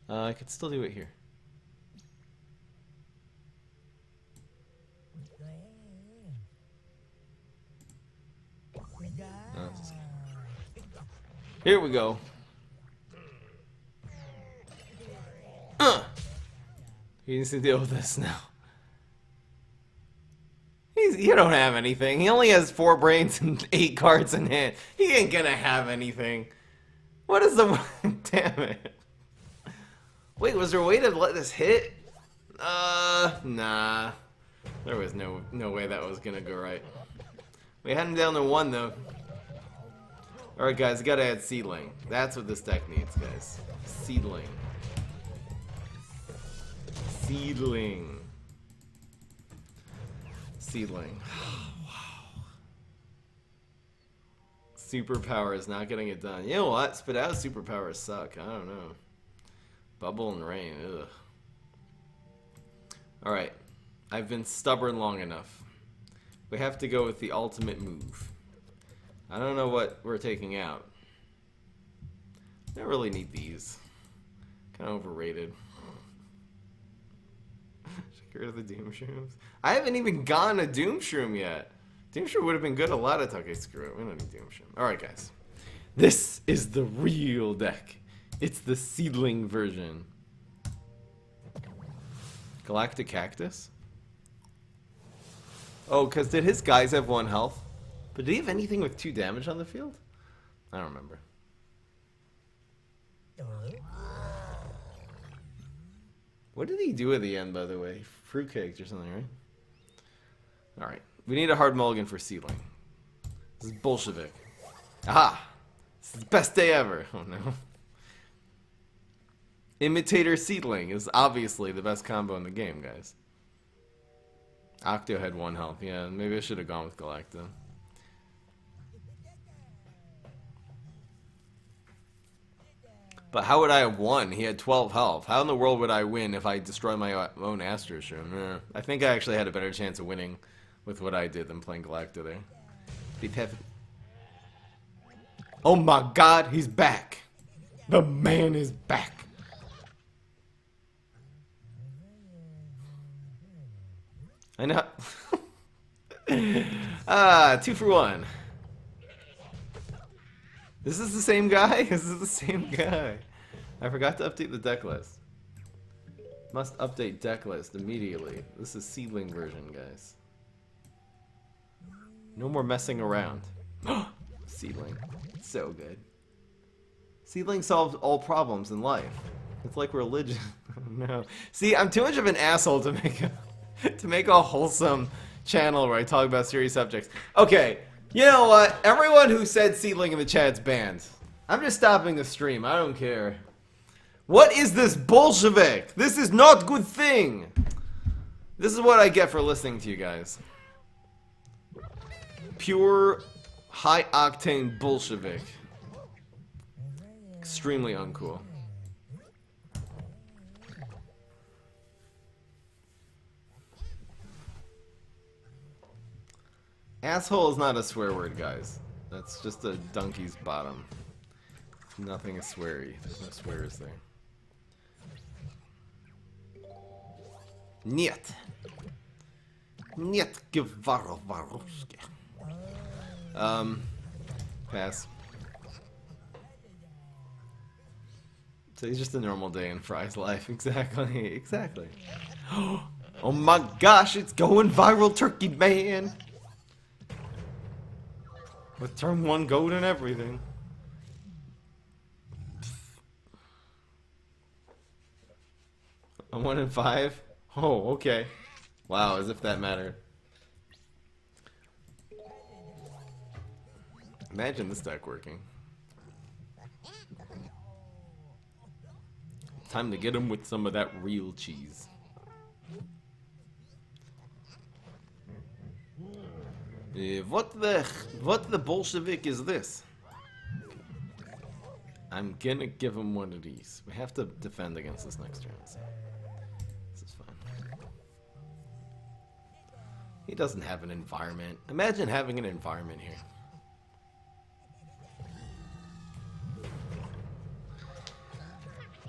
I could still do it here. Here we go. He needs to deal with this now. You don't have anything. He only has 4 brains and 8 cards in hand. He ain't gonna have anything. What is the... Damn it. Wait, was there a way to let this hit? Nah. There was no way that was gonna go right. We had him down to 1 though. Alright guys, gotta add Seedling. That's what this deck needs, guys. Seedling. Seedling. Seedling. Wow. Superpower is not getting it done. You know what? Spudow's superpowers suck. I don't know. Bubble and Rain. Ugh. Alright. I've been stubborn long enough. We have to go with the ultimate move. I don't know what we're taking out. I don't really need these. Kind of overrated. Should get rid of the Doom Shrooms. I haven't even gotten a Doom Shroom yet. Doom Shroom would have been good a lot of times. Okay, screw it. We don't need Doom Shroom. Alright, guys. This is the real deck. It's the Seedling version. Galactic Cactus? Oh, because did his guys have 1 health? But did he have anything with 2 damage on the field? I don't remember. What did he do at the end, by the way? Fruitcakes or something, right? Alright. We need a hard mulligan for Seedling. This is Bolshevik. Aha! This is the best day ever. Oh no. Imitator Seedling is obviously the best combo in the game, guys. Octo had 1 health. Yeah, maybe I should have gone with Galacto. But how would I have won? He had 12 health. How in the world would I win if I destroy my own Astro Shroom? I think I actually had a better chance of winning with what I did than playing Galacto there. Be perfect. Oh my god, he's back. The man is back. I know. 2 for 1. This is the same guy? This is the same guy. I forgot to update the deck list. Must update deck list immediately. This is Seedling version, guys. No more messing around. Seedling. So good. Seedling solves all problems in life. It's like religion. No. See, I'm too much of an asshole to make a wholesome channel where I talk about serious subjects. Okay, you know what? Everyone who said Seedling in the chat's banned. I'm just stopping the stream. I don't care. What is this Bolshevik? This is not good thing. This is what I get for listening to you guys. Pure high-octane Bolshevik. Extremely uncool. Asshole is not a swear word, guys. That's just a donkey's bottom. Nothing is sweary. There's no swears there. Niet. Niet gewarowaruske. Pass. So it's just a normal day in Fry's life. Exactly. Exactly. Oh my gosh, it's going viral, Turkey Man! With turn 1 gold and everything. I'm 1 in 5? Oh, okay. Wow, as if that mattered. Imagine this deck working. Time to get him with some of that real cheese. What the Bolshevik is this? I'm gonna give him one of these. We have to defend against this next turn. So this is fine. He doesn't have an environment. Imagine having an environment here.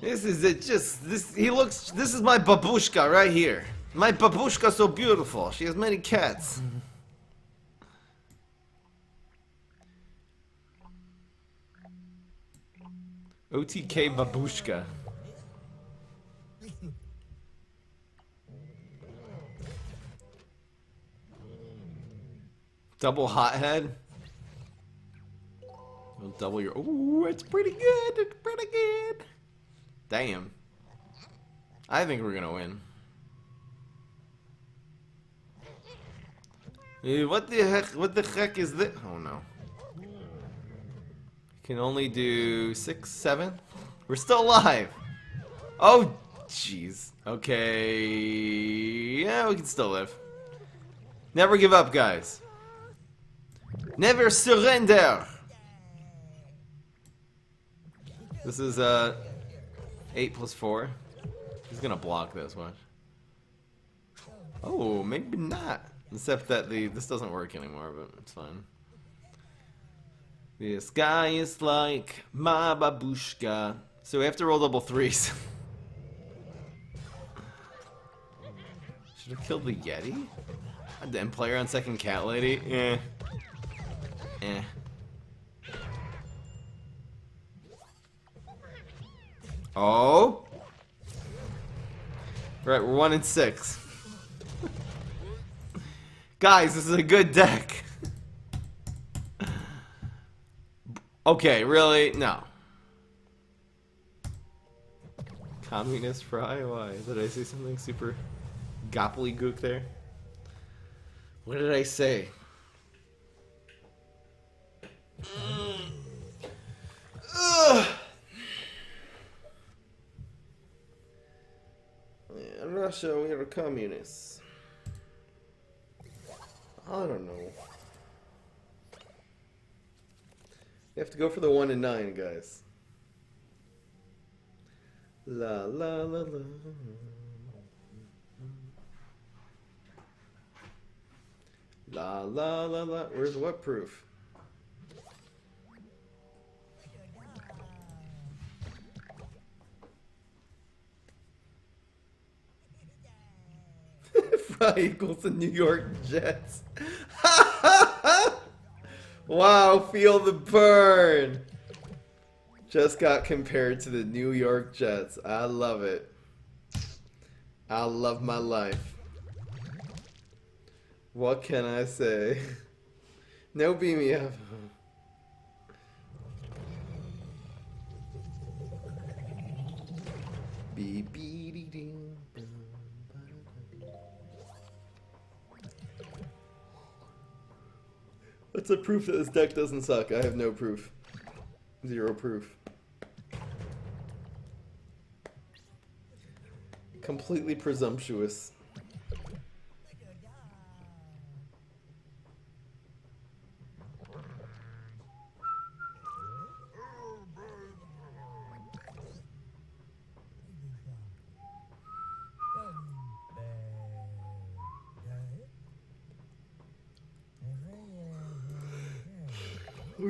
This is it. Just this. He looks. This is my babushka right here. My babushka so beautiful. She has many cats. OTK babushka. Double hothead. We'll double your. Ooh, it's pretty good. It's pretty good. Damn. I think we're gonna win. What the heck? What the heck is this? Oh no. Can only do 6, 7. We're still alive. Oh, jeez. Okay. Yeah, we can still live. Never give up, guys. Never surrender. This is 8 plus 4. He's gonna block this. Watch. Oh, maybe not. Except that this doesn't work anymore, but it's fine. This guy is like my babushka. So we have to roll double 3s. Should have killed the Yeti? A den player on second cat lady? Eh. Eh. Oh. Right, we're 1 in 6. Guys, this is a good deck. Okay, really? No. Communist Fry? Why? Did I say something super gobbledygook there? What did I say? Yeah, Russia, we are communists. I don't know. You have to go for the 1 in 9, guys. La la la la. La la la la. Where's what proof? Fry equals the New York Jets. Wow, feel the burn. Just got compared to the New York Jets. I love it. I love my life. What can I say? No beam me up. What's the proof that this deck doesn't suck? I have no proof. 0 proof. Completely presumptuous.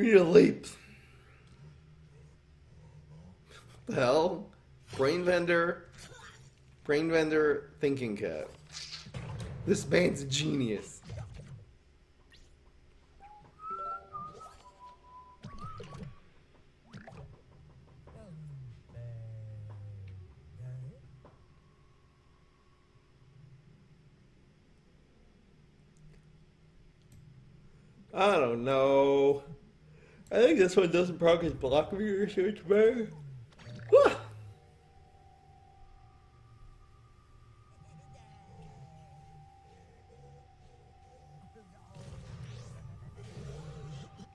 need a leap. The hell? Brain vendor, thinking cat. This man's a genius. I don't know. I think this one doesn't progress block research better.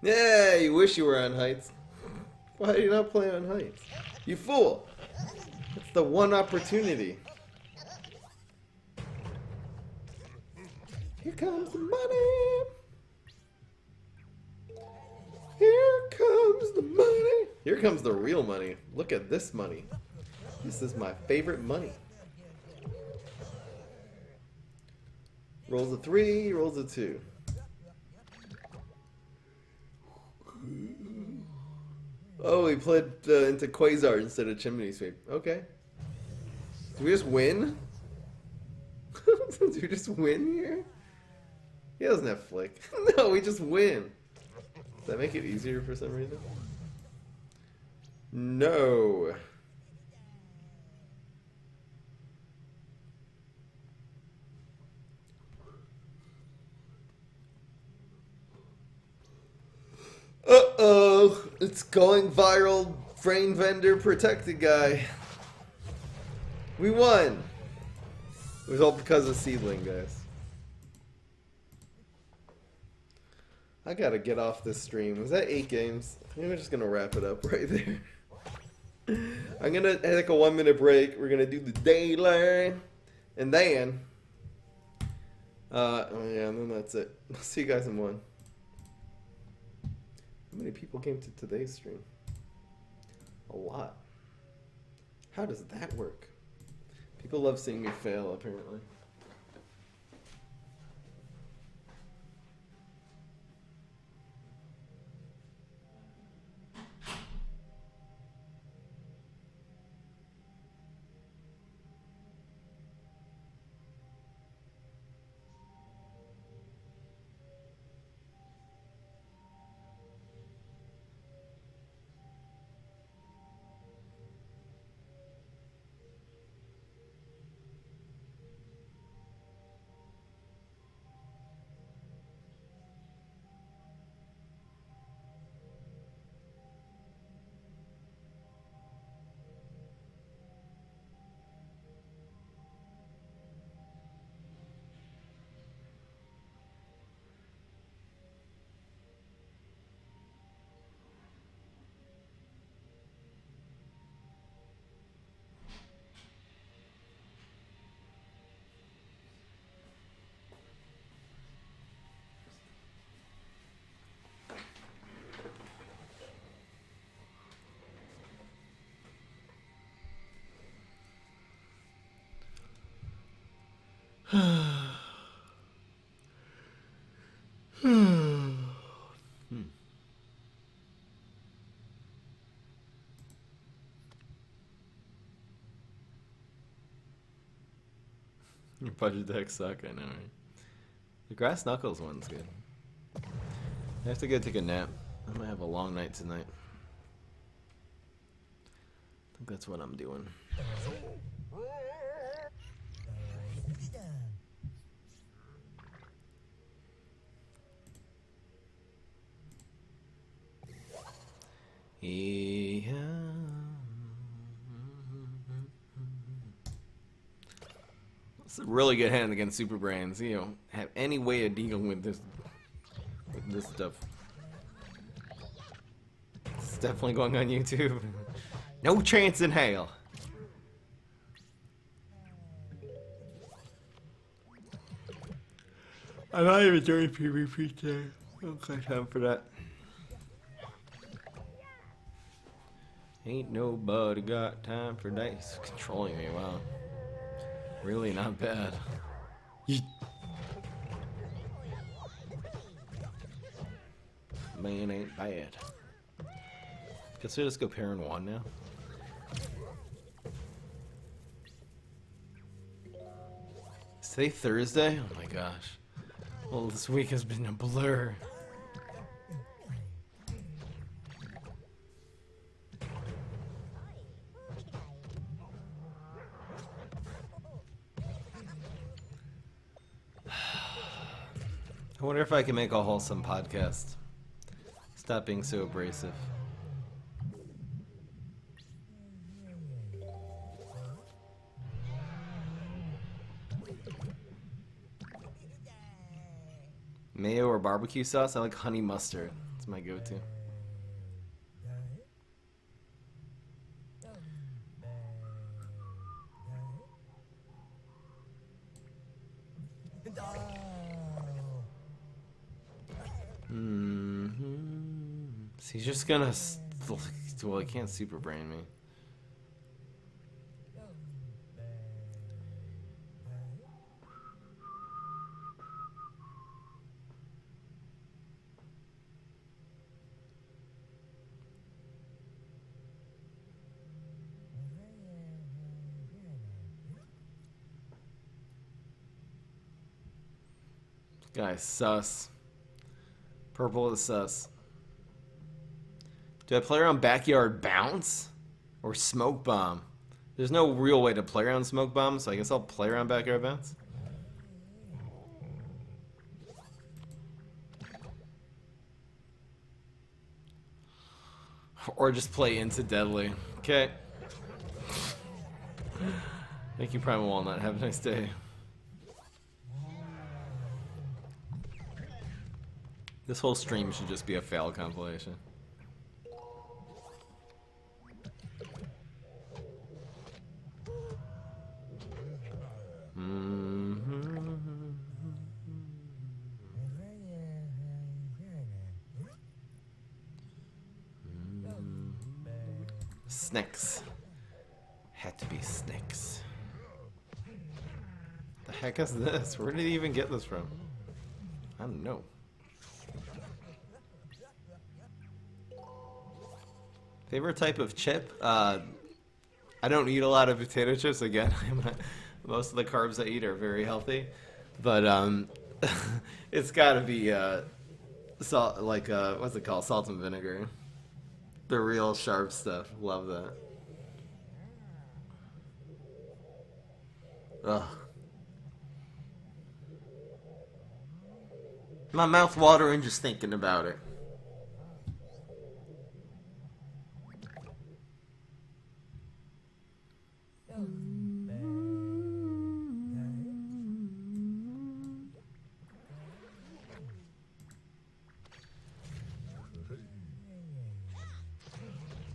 Yeah, you wish you were on heights. Why do you not play on heights? You fool! It's the one opportunity. Here comes the money! Here comes the money! Here comes the real money. Look at this money. This is my favorite money. Rolls a 3, rolls a 2. Oh, we played into Quasar instead of Chimney Sweep. Okay. Did we just win? Did we just win here? He doesn't have flick. No, we just win. Does that make it easier for some reason? No. Uh-oh. It's going viral. Brain vendor protected guy. We won. It was all because of Seedling, guys. I gotta get off this stream. Was that 8 games? I think we're just gonna wrap it up right there. I'm gonna take a 1-minute break. We're gonna do the daily. And then... oh yeah, and then that's it. I'll see you guys in 1. How many people came to today's stream? A lot. How does that work? People love seeing me fail, apparently. Your budget decks suck, I know, right? The Grass Knuckles one's good. I have to go take a nap. I might have a long night tonight. I think that's what I'm doing. Yeah. It's a really good hand against Super Brains. You know, have any way of dealing with this stuff. It's definitely going on YouTube. No chance in hell. I'm not even doing PvP today. Okay, time for that. Ain't nobody got time for that. He's controlling me, wow. Really not bad. Man ain't bad. Guess we just go pair in 1 now. Is today Thursday? Oh my gosh. Well, this week has been a blur. I wonder if I can make a wholesome podcast. Stop being so abrasive. Mayo or barbecue sauce? I like honey mustard. It's my go-to. So he's just gonna... Well, he can't super brain me. Guy's sus. Purple is sus. Do I play around Backyard Bounce? Or Smoke Bomb? There's no real way to play around Smoke Bomb, so I guess I'll play around Backyard Bounce. Or just play into Deadly. Okay. Thank you, Primal Walnut. Have a nice day. This whole stream should just be a fail compilation. Snacks. Had to be snacks. The heck is this? Where did he even get this from? I don't know. Favorite type of chip? I don't eat a lot of potato chips. Again, most of the carbs I eat are very healthy, but it's got to be salt, like what's it called? Salt and vinegar. The real sharp stuff. Love that. Ugh. My mouth watering just thinking about it.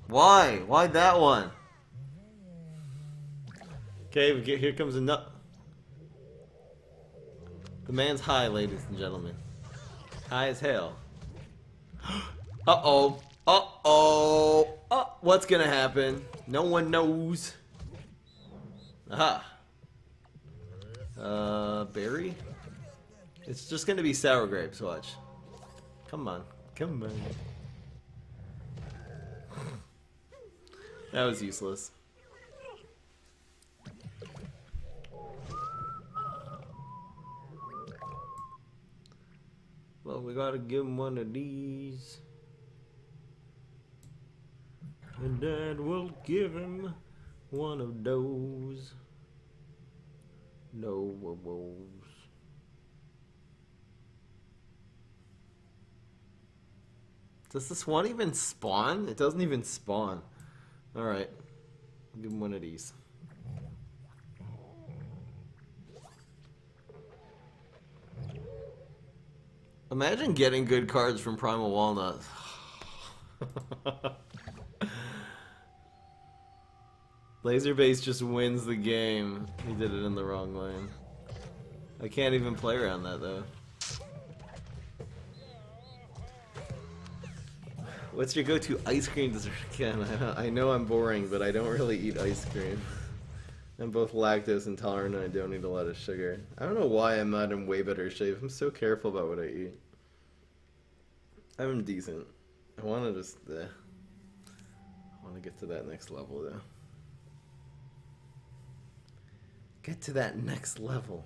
Why? Why that one? Okay, here comes a nut. The man's high, ladies and gentlemen. High as hell. Uh-oh. Uh-oh. What's gonna happen? No one knows. Aha. Berry? It's just gonna be sour grapes, watch. Come on. Come on. That was useless. Well, we gotta give him one of these. And Dad will give him one of those. No woes. Does this one even spawn? It doesn't even spawn. Alright. I'll give him one of these. Imagine getting good cards from Primal Walnut. Laserbase just wins the game. He did it in the wrong lane. I can't even play around that though. What's your go-to ice cream dessert again? I know I'm boring, but I don't really eat ice cream. I'm both lactose intolerant and I don't eat a lot of sugar. I don't know why I'm not in way better shape. I'm so careful about what I eat. I'm decent. I want to just, I want to get to that next level, though. Get to that next level.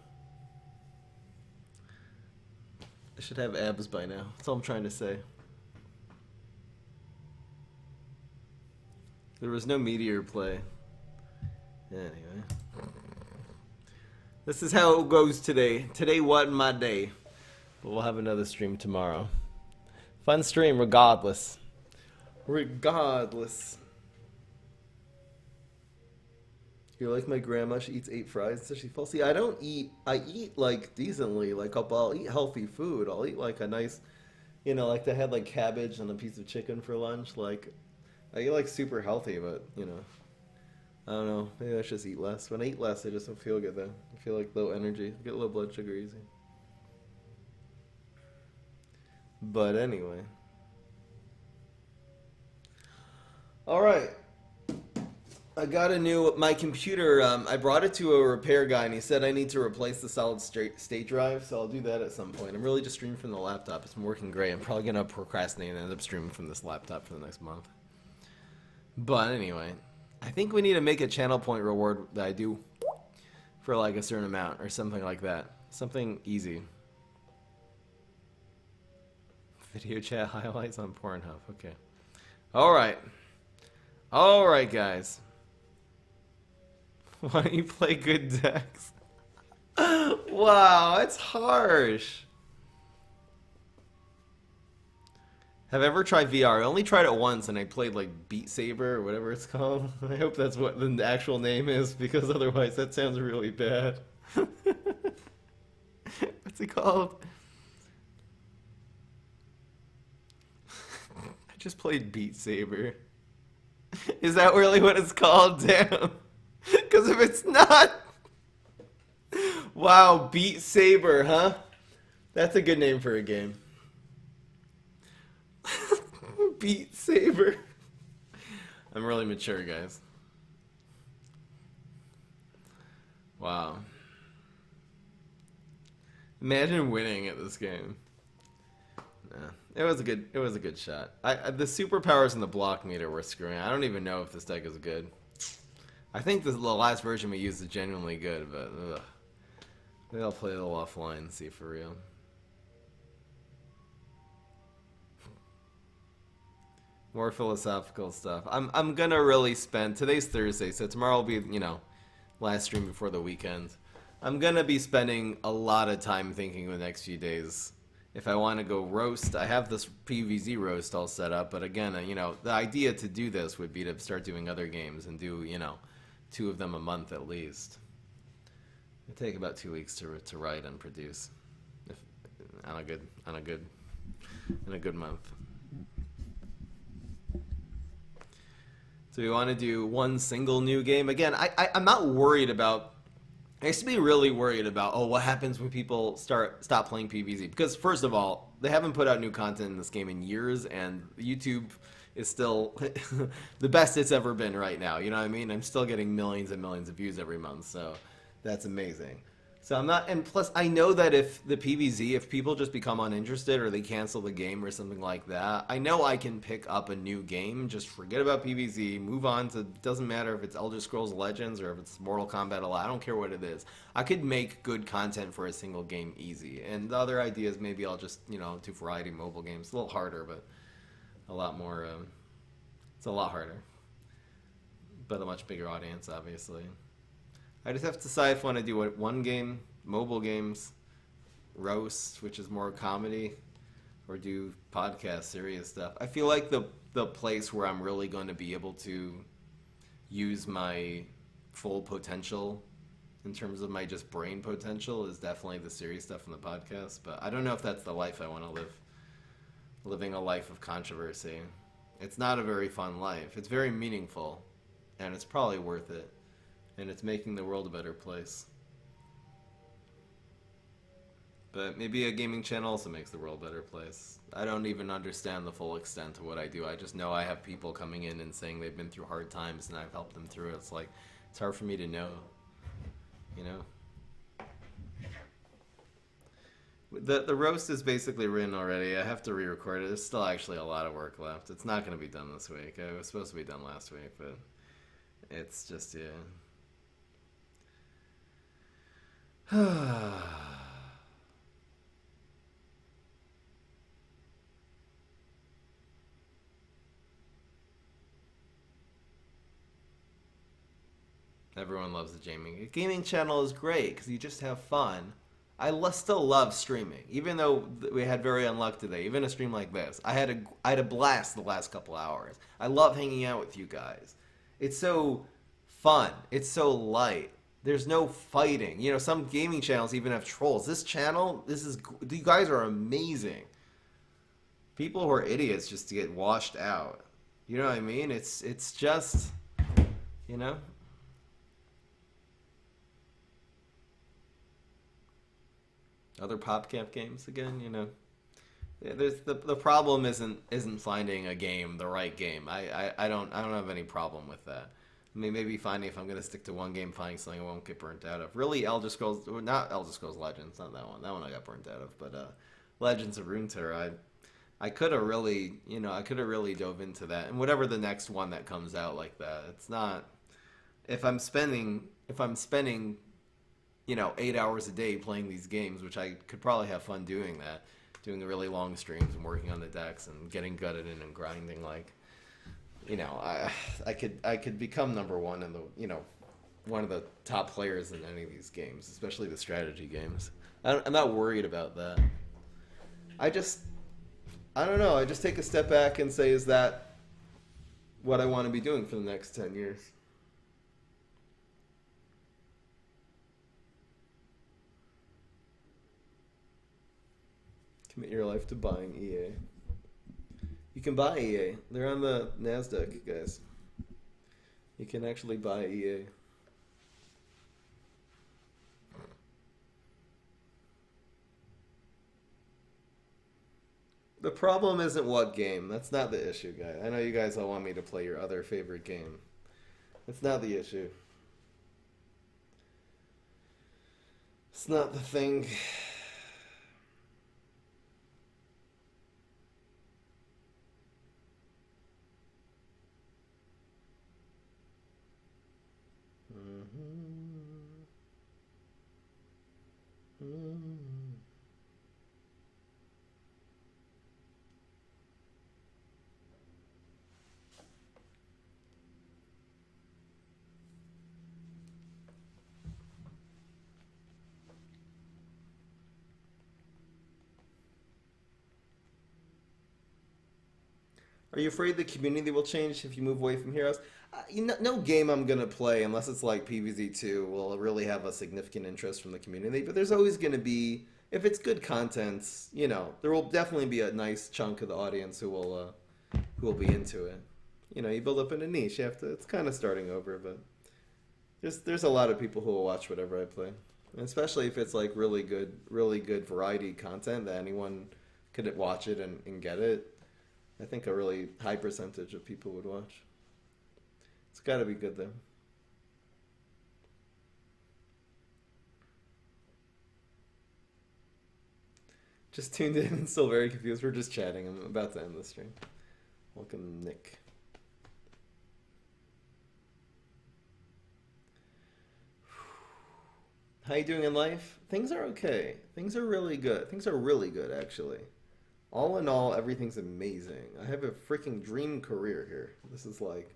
I should have abs by now. That's all I'm trying to say. There was no Meteor play. Anyway. This is how it goes today. Today wasn't my day. But we'll have another stream tomorrow. Fun stream regardless. Regardless. You're like my grandma. She eats 8 fries so she falls. See, I don't eat. I eat like decently. Like I'll eat healthy food. I'll eat like a nice, you know, like they had like cabbage and a piece of chicken for lunch. Like I eat like super healthy, but you know, I don't know. Maybe I should just eat less. When I eat less, I just don't feel good though. I feel like low energy. I get low blood sugar easy. But anyway. All right. I got a new, my computer, I brought it to a repair guy and he said I need to replace the solid state drive, so I'll do that at some point. I'm really just streaming from the laptop. It's been working great. I'm probably going to procrastinate and end up streaming from this laptop for the next month. But anyway, I think we need to make a channel point reward that I do for like a certain amount or something like that. Something easy. Video chat highlights on Pornhub. Okay. Alright. Alright, guys. Why don't you play good decks? Wow, it's harsh. Have I ever tried VR? I only tried it once and I played like Beat Saber or whatever it's called. I hope that's what the actual name is because otherwise that sounds really bad. What's it called? I just played Beat Saber. Is that really what it's called? Damn. Because if it's not... Wow, Beat Saber, huh? That's a good name for a game. Beat Saber. I'm really mature, guys. Wow. Imagine winning at this game. Nah, it was a good shot. The superpowers in the block meter were screwing. I don't even know if this deck is good. I think the last version we used is genuinely good, but ugh. Maybe I'll play a little offline and see for real. More philosophical stuff. I'm gonna really spend, today's Thursday, so tomorrow will be, you know, last stream before the weekend. I'm gonna be spending a lot of time thinking the next few days. If I want to go roast, I have this PvZ roast all set up, but again, you know, the idea to do this would be to start doing other games and do, you know, 2 of them a month at least. It take about 2 weeks to write and produce, if in a good month. So we want to do one single new game. Again, I'm not worried about. I used to be really worried about, oh, what happens when people stop playing PvZ? Because first of all, they haven't put out new content in this game in years, and YouTube is still the best it's ever been right now. You know what I mean? I'm still getting millions and millions of views every month, so that's amazing. So I'm not, and plus I know that if the PvZ, if people just become uninterested or they cancel the game or something like that, I know I can pick up a new game, just forget about PvZ, move on to, doesn't matter if it's Elder Scrolls Legends or if it's Mortal Kombat, I don't care what it is. I could make good content for a single game easy. And the other idea is maybe I'll just, you know, do variety mobile games. It's a little harder, but a lot more, it's a lot harder. But a much bigger audience, obviously. I just have to decide if I want to do one game, mobile games, roast, which is more comedy, or do podcast, serious stuff. I feel like the place where I'm really going to be able to use my full potential in terms of my just brain potential is definitely the serious stuff in the podcast. But I don't know if that's the life I want to live. Living a life of controversy. It's not a very fun life. It's very meaningful, and it's probably worth it. And it's making the world a better place. But maybe a gaming channel also makes the world a better place. I don't even understand the full extent of what I do. I just know I have people coming in and saying they've been through hard times and I've helped them through it. It's like, it's hard for me to know, you know? The roast is basically written already. I have to re-record it. There's still actually a lot of work left. It's not going to be done this week. It was supposed to be done last week, but it's just yeah. Everyone loves the gaming channel is great because you just have fun. Still love streaming, even though we had very unluck today. Even a stream like this, I had a blast the last couple hours. I love hanging out with you guys. It's so fun. It's so light. There's no fighting. You know, some gaming channels even have trolls. This channel, you guys are amazing. People who are idiots just to get washed out. You know what I mean? It's just, you know. Other PopCamp games again, you know. There's the problem isn't finding a game, the right game. I don't have any problem with that. I mean, maybe finding if I'm gonna stick to one game, finding something I won't get burnt out of. Really, not Elder Scrolls Legends, not that one. That one I got burnt out of. But Legends of Runeterra, I could have really, dove into that. And whatever the next one that comes out like that, it's not. If I'm spending 8 hours a day playing these games, which I could probably have fun doing that, doing the really long streams and working on the decks and getting good at it and grinding, like, I could become number one in the, one of the top players in any of these games, especially the strategy games. I'm not worried about that. I don't know. I just take a step back and say, is that what I want to be doing for the next 10 years? Commit your life to buying EA. You can buy EA. They're on the NASDAQ, guys. You can actually buy EA. The problem isn't what game. That's not the issue, guys. I know you guys all want me to play your other favorite game. That's not the issue. It's not the thing. Are you afraid the community will change if you move away from Heroes? No game I'm going to play, unless it's like PvZ 2, will really have a significant interest from the community. But there's always going to be, if it's good content, there will definitely be a nice chunk of the audience who will be into it. You build up in a niche. It's kind of starting over, but there's a lot of people who will watch whatever I play. And especially if it's like really good variety content that anyone could watch it and get it. I think a really high percentage of people would watch. It's got to be good, though. Just tuned in and still very confused. We're just chatting. I'm about to end the stream. Welcome, Nick. How you doing in life? Things are okay. Things are really good. Things are really good, actually. All in all, everything's amazing. I have a freaking dream career here. This is like...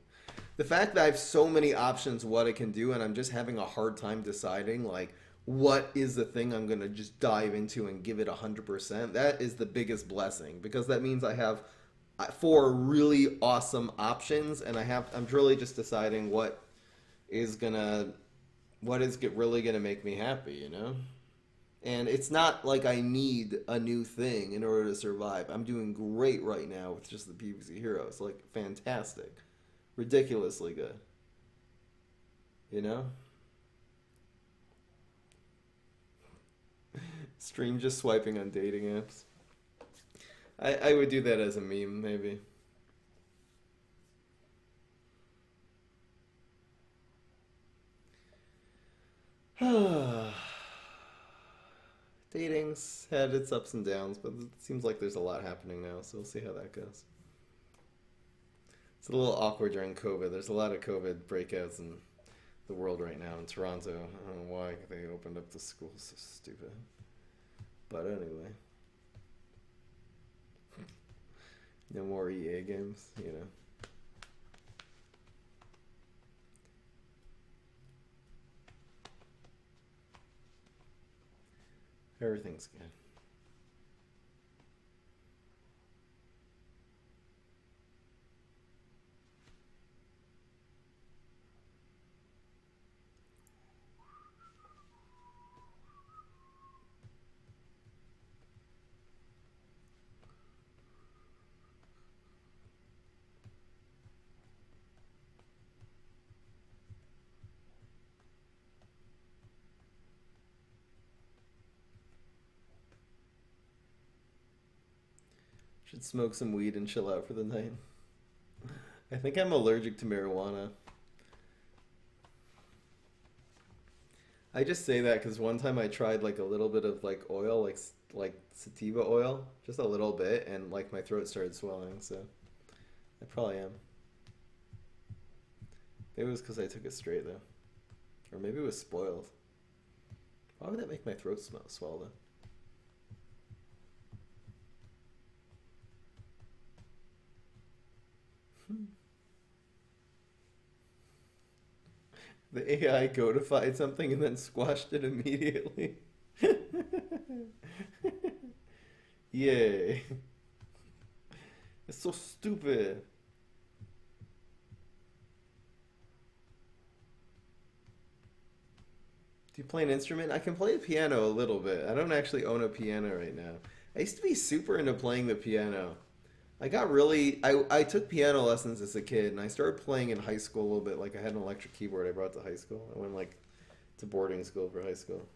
The fact that I have so many options what I can do, and I'm just having a hard time deciding, like, what is the thing I'm going to just dive into and give it 100%, that is the biggest blessing. Because that means I have 4 really awesome options, and I'm really just deciding what is really going to make me happy, And it's not like I need a new thing in order to survive. I'm doing great right now with just the PvZ Heroes. Like, fantastic. Ridiculously good. Stream just swiping on dating apps. I would do that as a meme, maybe. Dating's had its ups and downs, but it seems like there's a lot happening now, so we'll see how that goes. It's a little awkward during COVID. There's a lot of COVID breakouts in the world right now. In Toronto, I don't know why they opened up the schools. So stupid. But anyway, no more EA games, you know. Everything's good. Should smoke some weed and chill out for the night. I think I'm allergic to marijuana. I just say that because one time I tried like a little bit of like oil, like sativa oil, just a little bit, and like my throat started swelling. So I probably am. Maybe it was because I took it straight though, or maybe it was spoiled. Why would that make my throat swell though? The AI codified something and then squashed it immediately. Yay. It's so stupid. Do you play an instrument? I can play the piano a little bit. I don't actually own a piano right now. I used to be super into playing the piano. I took piano lessons as a kid, and I started playing in high school a little bit. Like, I had an electric keyboard I brought to high school. I went, like, to boarding school for high school.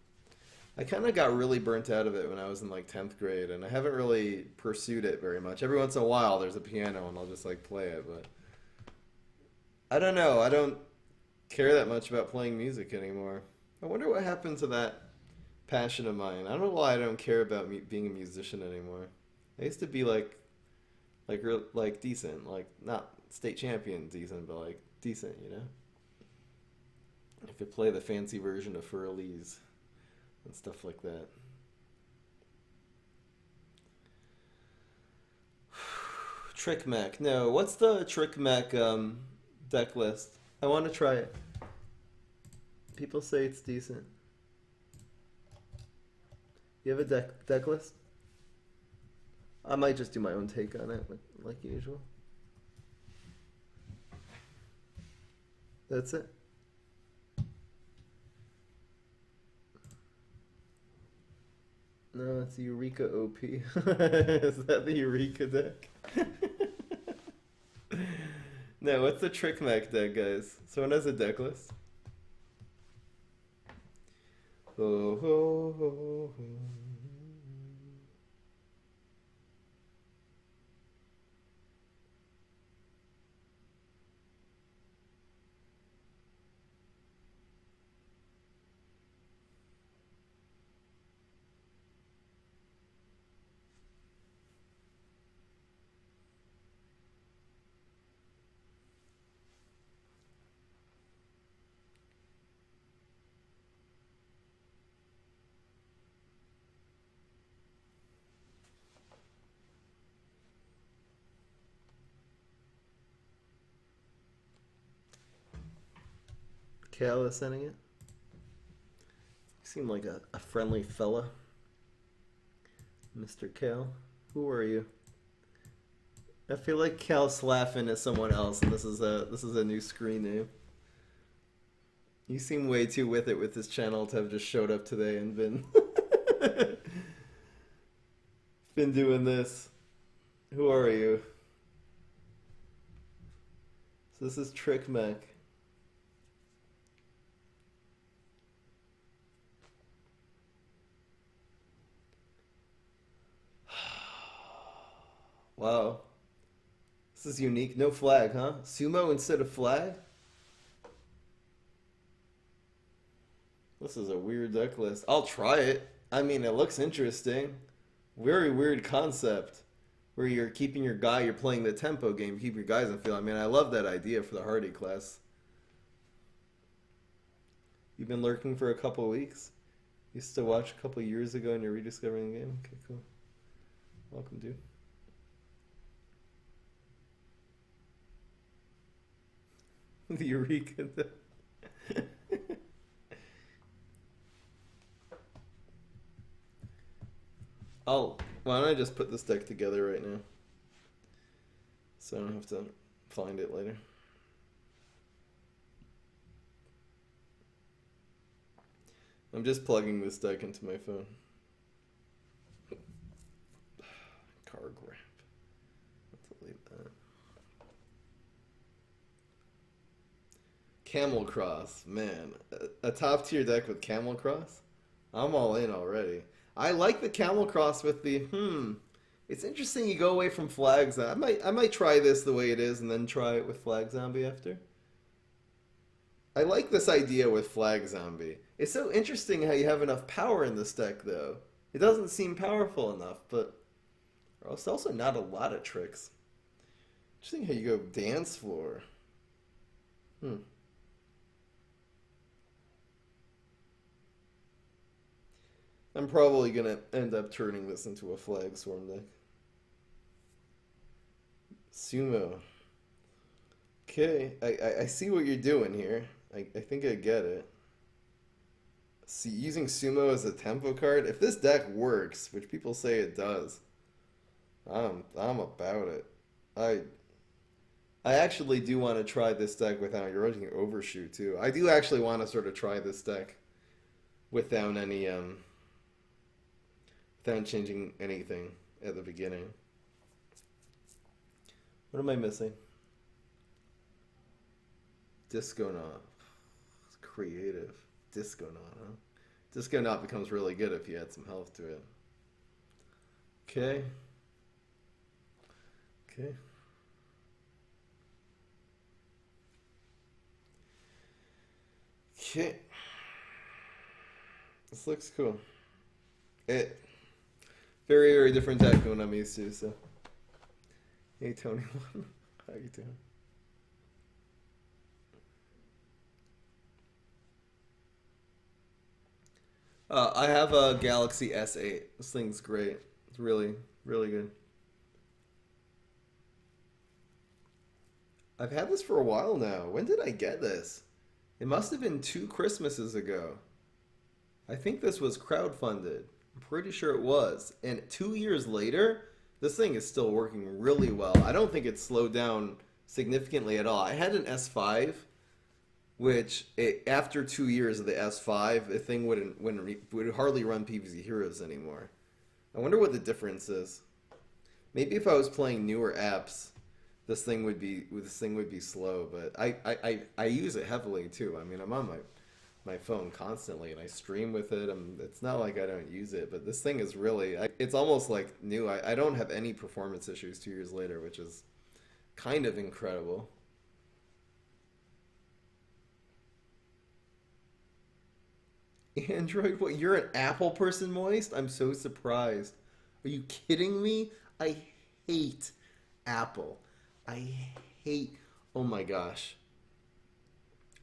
I kind of got really burnt out of it when I was in, like, 10th grade, and I haven't really pursued it very much. Every once in a while, there's a piano, and I'll just, like, play it, but I don't know. I don't care that much about playing music anymore. I wonder what happened to that passion of mine. I don't know why I don't care about being a musician anymore. I used to be, like decent, like not state champion decent, but like decent, you know. I could play the fancy version of Furley's and stuff like that. Trick Mech. No, what's the Trick Mech deck list? I want to try it. People say it's decent. You have a deck list? I might just do my own take on it, like usual. That's it. No, it's Eureka OP. Is that the Eureka deck? No, what's the Trick Mech deck, guys? Someone has a deck list? Oh, ho, ho, ho. Cal is sending it. You seem like a friendly fella. Mr. Cal. Who are you? I feel like Cal's laughing at someone else, and this is a new screen name. You seem way too with it with this channel to have just showed up today and been been doing this. Who are you? So this is Trick Mech. Wow. This is unique. No flag, huh? Sumo instead of flag? This is a weird deck list. I'll try it. I mean, it looks interesting. Very weird concept. Where you're keeping your guy, you're playing the tempo game, keep your guys in field. I mean, I love that idea for the Hardy class. You've been lurking for a couple weeks? Used to watch a couple years ago and you're rediscovering the game? Okay, cool. Welcome, dude. The Eureka. Why don't I just put this deck together right now? So I don't have to find it later. I'm just plugging this deck into my phone. Car grab. Let's delete that. Camel Cross, man. A top tier deck with Camel Cross? I'm all in already. I like the Camel Cross with the, It's interesting you go away from Flag Zombie. I might try this the way it is and then try it with Flag Zombie after. I like this idea with Flag Zombie. It's so interesting how you have enough power in this deck, though. It doesn't seem powerful enough, but it's also not a lot of tricks. Interesting how you go Dance Floor. I'm probably going to end up turning this into a Flag Swarm deck. Sumo. Okay, I see what you're doing here. I think I get it. See, using Sumo as a tempo card, if this deck works, which people say it does, I'm about it. I actually do want to try this deck without, you're running Overshoot too. I do actually want to sort of try this deck without any without changing anything at the beginning. What am I missing? Disco Knot. It's creative. Disco Knot, huh? Disco Knot becomes really good if you add some health to it. Okay. Okay. Okay. This looks cool. It very, very different deck than what I'm used to, so. Hey Tony, how you doing? I have a Galaxy S8. This thing's great. It's really, really good. I've had this for a while now. When did I get this? It must have been 2 Christmases ago. I think this was crowdfunded. I'm pretty sure it was. And 2 years later, this thing is still working really well. I don't think it's slowed down significantly at all. I had an S5, which after 2 years of the S5, the thing would hardly run PvZ Heroes anymore. I wonder what the difference is. Maybe if I was playing newer apps, this thing would be slow. But I use it heavily too. I mean, I'm on my phone constantly and I stream with it. It's not like I don't use it, but this thing is really, it's almost like new. I don't have any performance issues 2 years later, which is kind of incredible. Android, what? You're an Apple person, Moist? I'm so surprised. Are you kidding me? I hate Apple. I hate, oh my gosh.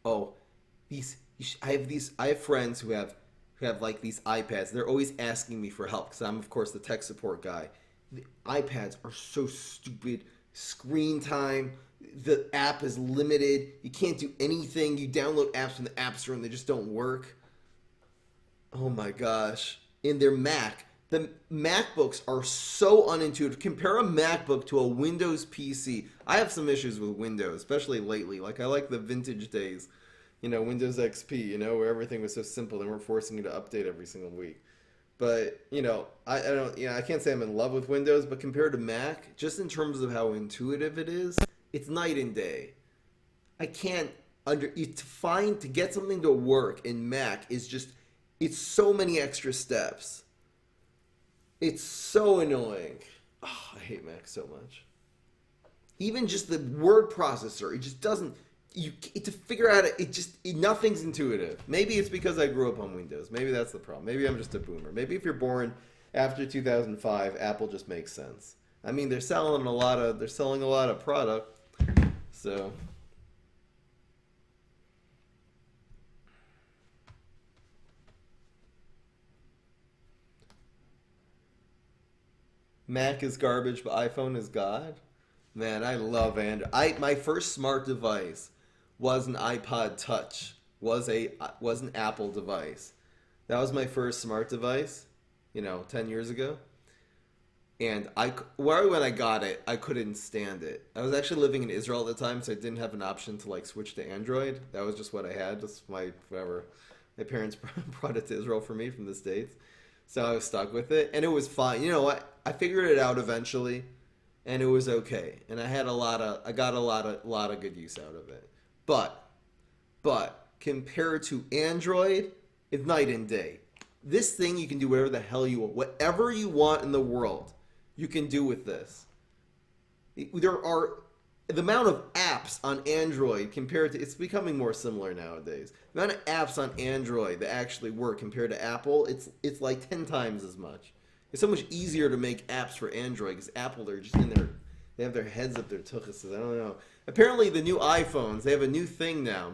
Oh, I have friends who have like these iPads. They're always asking me for help because I'm of course the tech support guy. The iPads are so stupid. Screen time, the app is limited. You can't do anything. You download apps from the App Store and they just don't work. Oh my gosh. In their Mac, the MacBooks are so unintuitive. Compare a MacBook to a Windows PC. I have some issues with Windows, especially lately. Like I like the vintage days. You know, Windows XP, you know, where everything was so simple and we're forcing you to update every single week. But, you know, I don't, you know, I can't say I'm in love with Windows, but compared to Mac, just in terms of how intuitive it is, it's night and day. I can't to get something to work in Mac is just, it's so many extra steps. It's so annoying. Oh, I hate Mac so much. Even just the word processor, it just doesn't, to figure out nothing's intuitive. Maybe it's because I grew up on Windows. Maybe that's the problem. Maybe I'm just a boomer. Maybe if you're born after 2005, Apple just makes sense. I mean, they're selling a lot of product, so. Mac is garbage, but iPhone is God. Man, I love Android. My first smart device was an iPod Touch. Was an Apple device. That was my first smart device, 10 years ago. And when I got it, I couldn't stand it. I was actually living in Israel at the time, so I didn't have an option to switch to Android. That was just what I had. Just my parents brought it to Israel for me from the States. So I was stuck with it, and it was fine. You know what? I figured it out eventually, and it was okay. And I got a lot of good use out of it. But compared to Android, it's night and day. This thing, you can do whatever the hell you want. Whatever you want in the world, you can do with this. There are the amount of apps on Android compared to, it's becoming more similar nowadays. The amount of apps on Android that actually work compared to Apple, it's like 10 times as much. It's so much easier to make apps for Android because Apple, they're just in there, they have their heads up their tuchuses. I don't know. Apparently the new iPhones, they have a new thing now.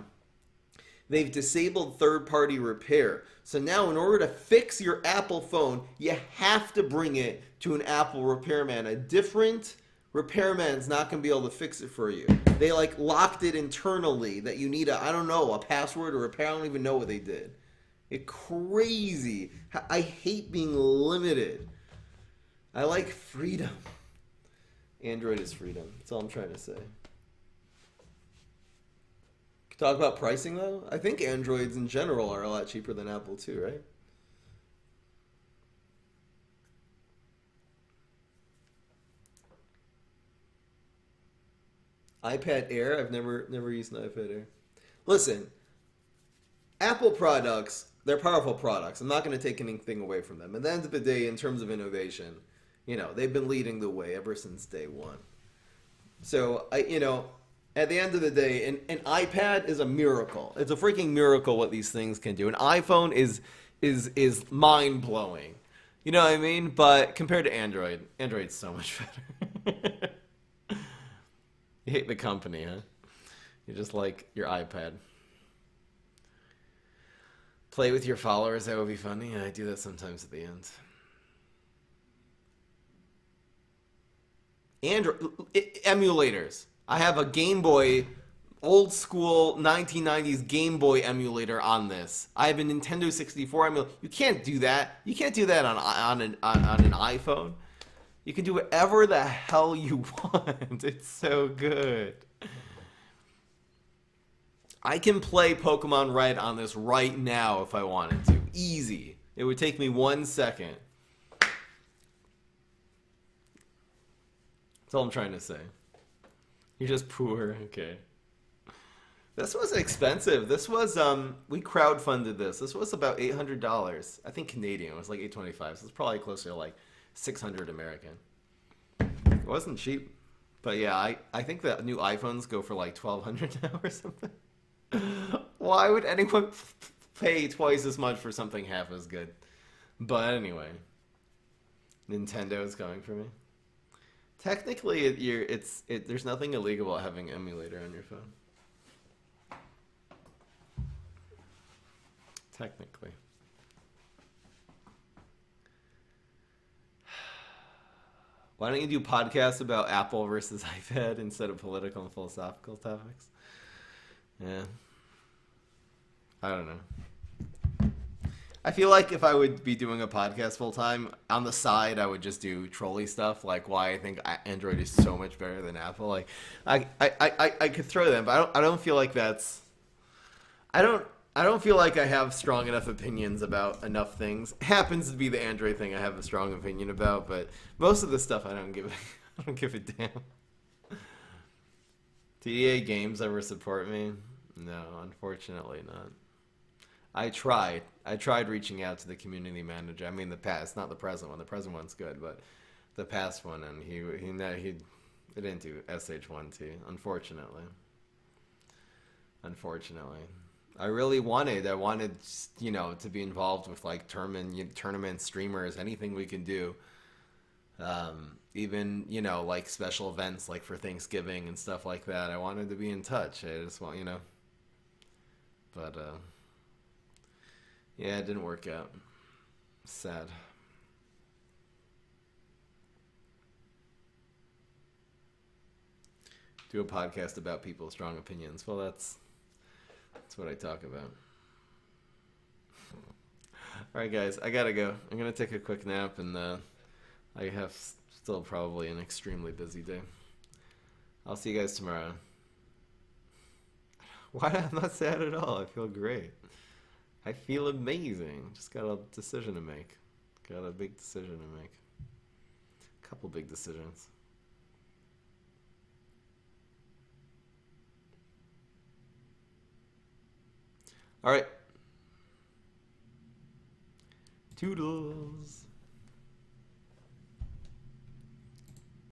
They've disabled third-party repair. So now in order to fix your Apple phone, you have to bring it to an Apple repairman. A different repairman's not going to be able to fix it for you. They locked it internally that you need a password or repair. I don't even know what they did. It's crazy. I hate being limited. I like freedom. Android is freedom. That's all I'm trying to say. Talk about pricing though. I think Androids in general are a lot cheaper than Apple too, right? iPad Air. I've never used an iPad Air. Listen, Apple products, they're powerful products. I'm not going to take anything away from them. At the end of the day, in terms of innovation, they've been leading the way ever since day one. So at the end of the day, an iPad is a miracle. It's a freaking miracle what these things can do. An iPhone is mind blowing. You know what I mean? But compared to Android, Android's so much better. You hate the company, huh? You just like your iPad. Play with your followers, that would be funny. I do that sometimes at the end. Android emulators. I have a Game Boy, old school 1990s Game Boy emulator on this. I have a Nintendo 64 emulator. You can't do that. You can't do that on an iPhone. You can do whatever the hell you want. It's so good. I can play Pokemon Red on this right now if I wanted to. Easy. It would take me 1 second. That's all I'm trying to say. You're just poor. Okay. This was expensive. This was, we crowdfunded this. This was about $800. I think Canadian. It was like $825. So it's probably closer to like $600 American. It wasn't cheap. But yeah, I think the new iPhones go for like $1,200 now or something. Why would anyone pay twice as much for something half as good? But anyway, Nintendo is coming for me. Technically, there's nothing illegal about having an emulator on your phone. Technically. Why don't you do podcasts about Apple versus iPad instead of political and philosophical topics? Yeah. I don't know. I feel like if I would be doing a podcast full time, on the side I would just do trolley stuff, like why I think Android is so much better than Apple. Like I could throw them, but I don't feel like that's I don't feel like I have strong enough opinions about enough things. It happens to be the Android thing I have a strong opinion about, but most of the stuff I don't give a damn. Do EA Games ever support me? No, unfortunately not. I tried reaching out to the community manager. I mean the past, not the present one. The present one's good, but the past one, and he didn't do SH1T, unfortunately. 'Cause, you know, he didn't do SH1T, unfortunately. 'Cause, you know, he didn't do SH1T, unfortunately. 'Cause, you know, he didn't do SH1T, unfortunately. 'Cause, you know, he didn't do SH1T, unfortunately. unfortunately. I really wanted, you know, to be involved with like tournament streamers, anything we can do. Even, you know, like special events like for Thanksgiving and stuff like that. I wanted to be in touch. I just want, you know. But, yeah, it didn't work out. Sad. Do a podcast about people's strong opinions. Well, that's what I talk about. All right, guys, I gotta go. I'm gonna take a quick nap, and I have still probably an extremely busy day. I'll see you guys tomorrow. Why? I'm not sad at all. I feel great. I feel amazing. Just got a decision to make. Got a big decision to make. A couple big decisions. All right. Toodles.